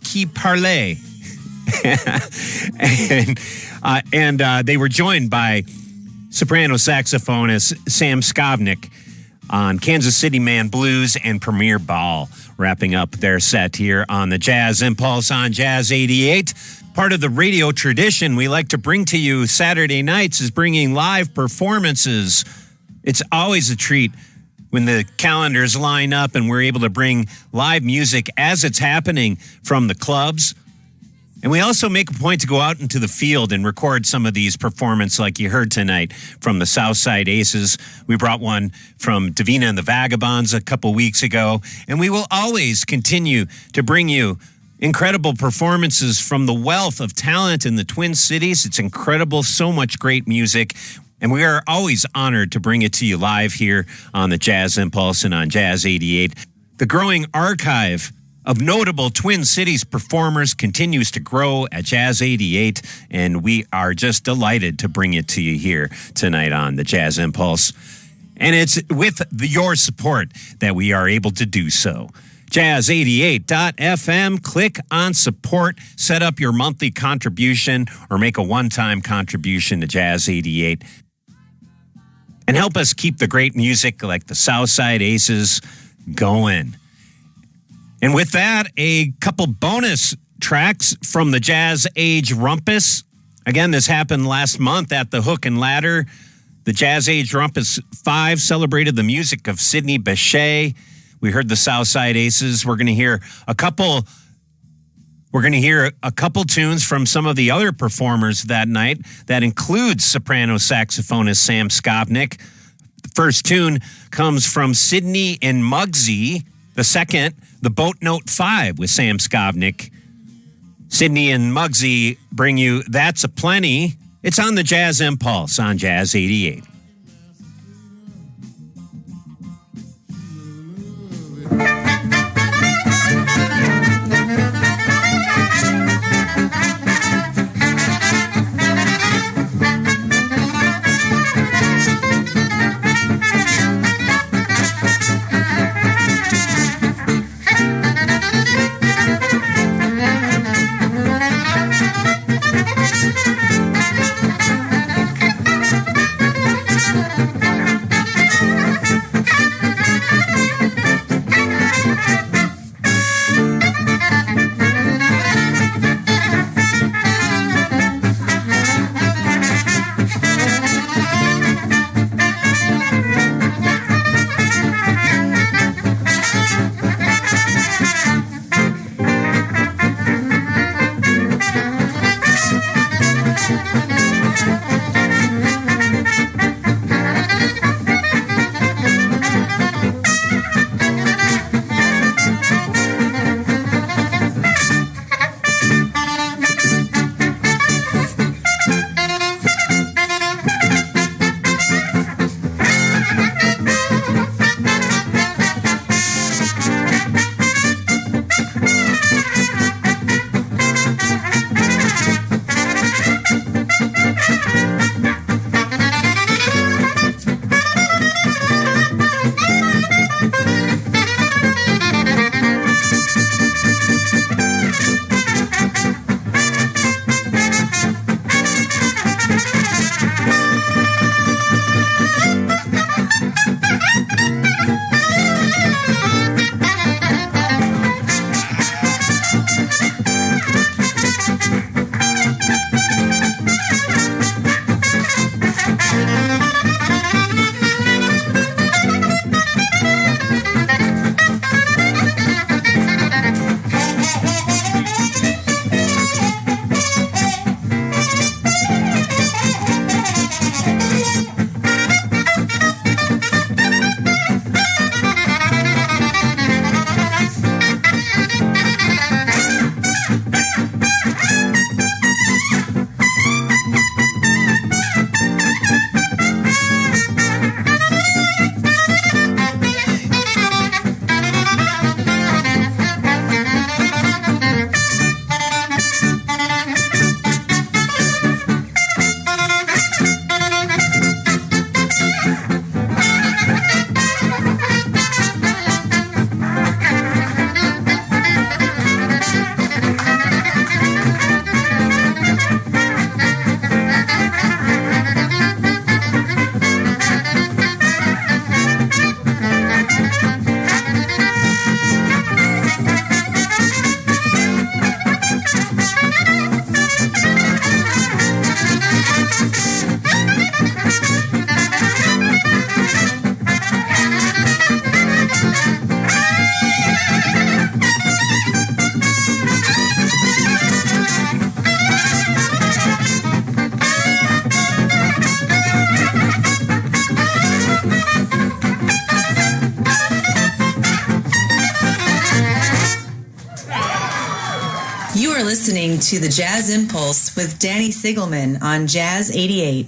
qui parlait. and they were joined by soprano saxophonist Sam Skovnik on Kansas City Man Blues and Premier Ball, wrapping up their set here on the Jazz Impulse on Jazz 88. Part of the radio tradition we like to bring to you Saturday nights is bringing live performances. It's always a treat when the calendars line up and we're able to bring live music as it's happening from the clubs. And we also make a point to go out into the field and record some of these performances like you heard tonight from the Southside Aces. We brought one from Davina and the Vagabonds a couple weeks ago. And we will always continue to bring you incredible performances from the wealth of talent in the Twin Cities. It's incredible, so much great music. And we are always honored to bring it to you live here on the Jazz Impulse and on Jazz 88. The growing archive of notable Twin Cities performers continues to grow at Jazz 88, and we are just delighted to bring it to you here tonight on the Jazz Impulse. And it's with your support that we are able to do so. Jazz88.fm, click on support, set up your monthly contribution or make a one-time contribution to Jazz 88. And help us keep the great music like the Southside Aces going. And with that, a couple bonus tracks from the Jazz Age Rumpus. Again, this happened last month at the Hook and Ladder. The Jazz Age Rumpus 5 celebrated the music of Sidney Bechet. We heard the Southside Aces. We're going to hear a couple tunes from some of the other performers that night. That includes soprano saxophonist Sam Skovnik. The first tune comes from Sidney and Muggsy. The second, the Boat Note 5 with Sam Skovnik. Sidney and Muggsy bring you That's a Plenty. It's on the Jazz Impulse on Jazz 88. are listening to the Jazz Impulse with Danny Siegelman on Jazz 88.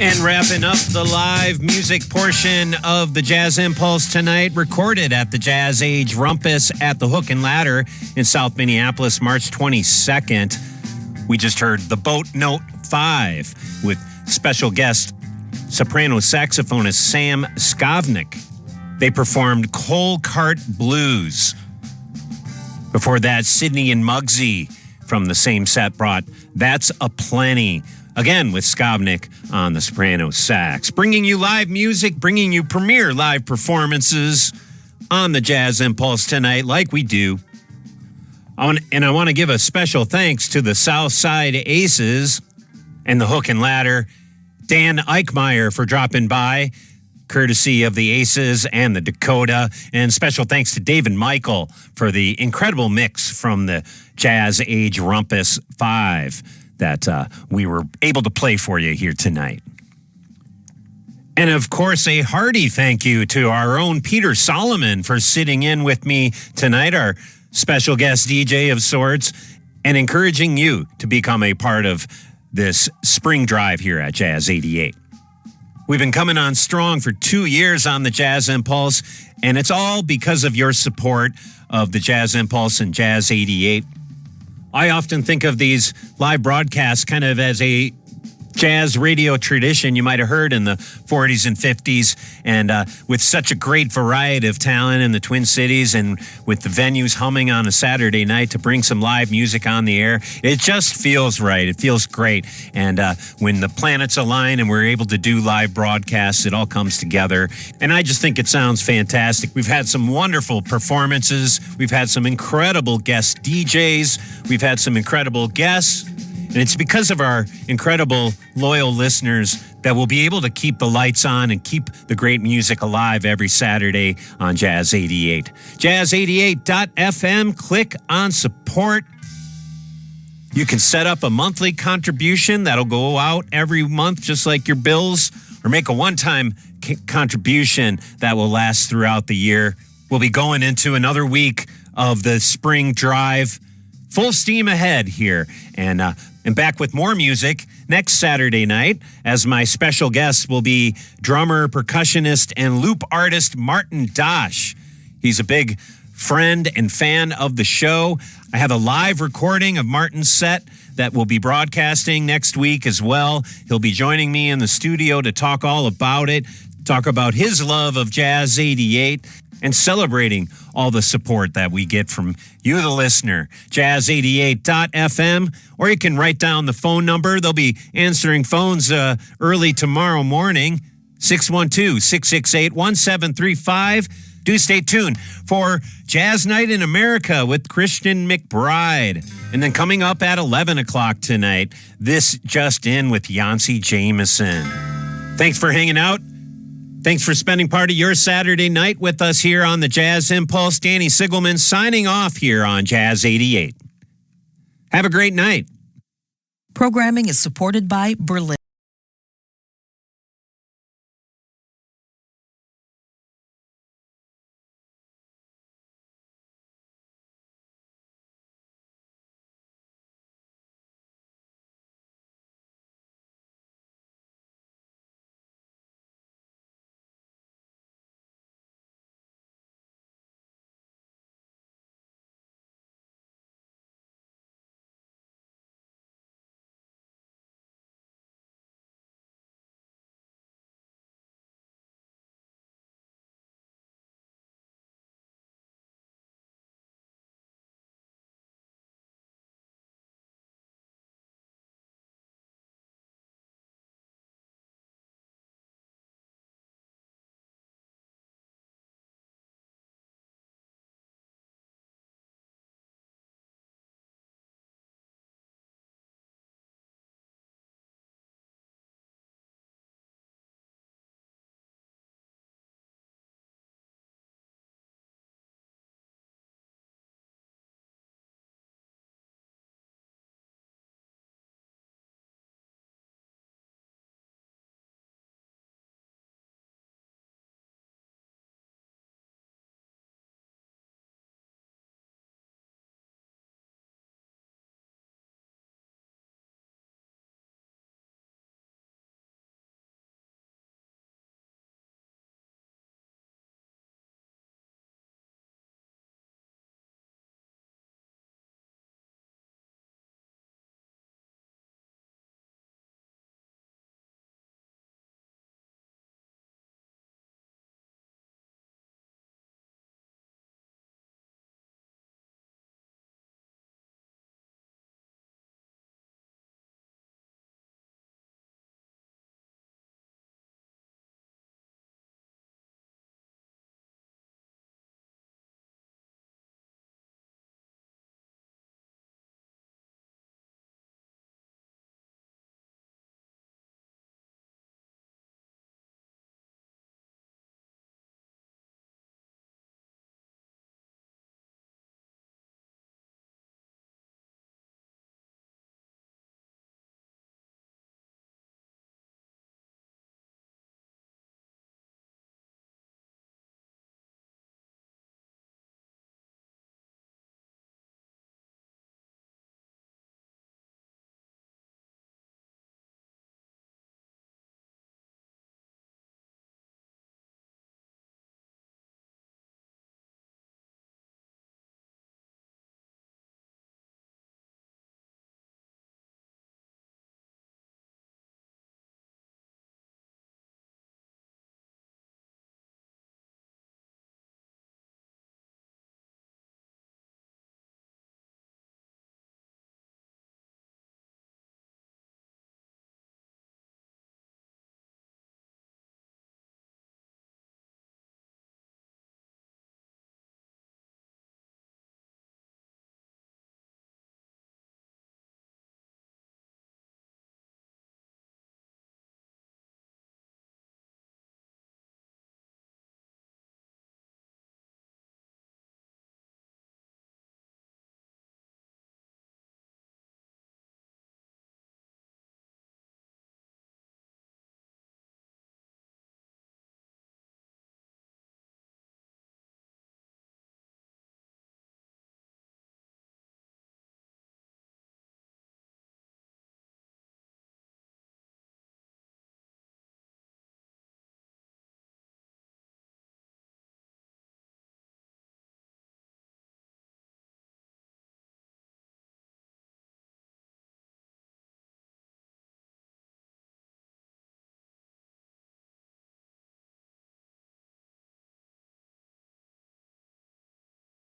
And wrapping up the live music portion of the Jazz Impulse tonight, recorded at the Jazz Age Rumpus at the Hook and Ladder in South Minneapolis, March 22nd. We just heard the Boat Note 5 with special guest soprano saxophonist Sam Skovnik. They performed Coal Cart Blues. Before that, Sydney and Muggsy from the same set brought That's a Plenty. Again, with Skovnik on the soprano sax. Bringing you live music, bringing you premier live performances on the Jazz Impulse tonight, like we do. I want to give a special thanks to the Southside Aces and the Hook and Ladder. Dan Eichmeyer for dropping by, courtesy of the Aces and the Dakota. And special thanks to David Michael for the incredible mix from the Jazz Age Rumpus 5 that we were able to play for you here tonight. And of course, a hearty thank you to our own Peter Solomon for sitting in with me tonight, our special guest DJ of sorts, and encouraging you to become a part of this spring drive here at Jazz 88. We've been coming on strong for 2 years on the Jazz Impulse, and it's all because of your support of the Jazz Impulse and Jazz 88. I often think of these live broadcasts kind of as a jazz radio tradition you might have heard in the 40s and 50s, and with such a great variety of talent in the Twin Cities and with the venues humming on a Saturday night to bring some live music on the air, it just feels right. It feels great. And when the planets align and we're able to do live broadcasts, it all comes together. And I just think it sounds fantastic. We've had some wonderful performances. We've had some incredible guest DJs. We've had some incredible guests. And it's because of our incredible, loyal listeners that we'll be able to keep the lights on and keep the great music alive every Saturday on Jazz 88. Jazz88.fm, click on support. You can set up a monthly contribution that'll go out every month, just like your bills, or make a one-time contribution that will last throughout the year. We'll be going into another week of the spring drive. Full steam ahead here, and back with more music next Saturday night, as my special guest will be drummer, percussionist, and loop artist Martin Dosh. He's a big friend and fan of the show. I have a live recording of Martin's set that will be broadcasting next week as well. He'll be joining me in the studio to talk all about it, talk about his love of Jazz 88, and celebrating all the support that we get from you, the listener. Jazz88.fm, or you can write down the phone number. They'll be answering phones early tomorrow morning, 612-668-1735. Do stay tuned for Jazz Night in America with Christian McBride. And then coming up at 11 o'clock tonight, This Just In with Yancey Jameson. Thanks for hanging out. Thanks for spending part of your Saturday night with us here on the Jazz Impulse. Danny Sigelman signing off here on Jazz 88. Have a great night. Programming is supported by Berlin.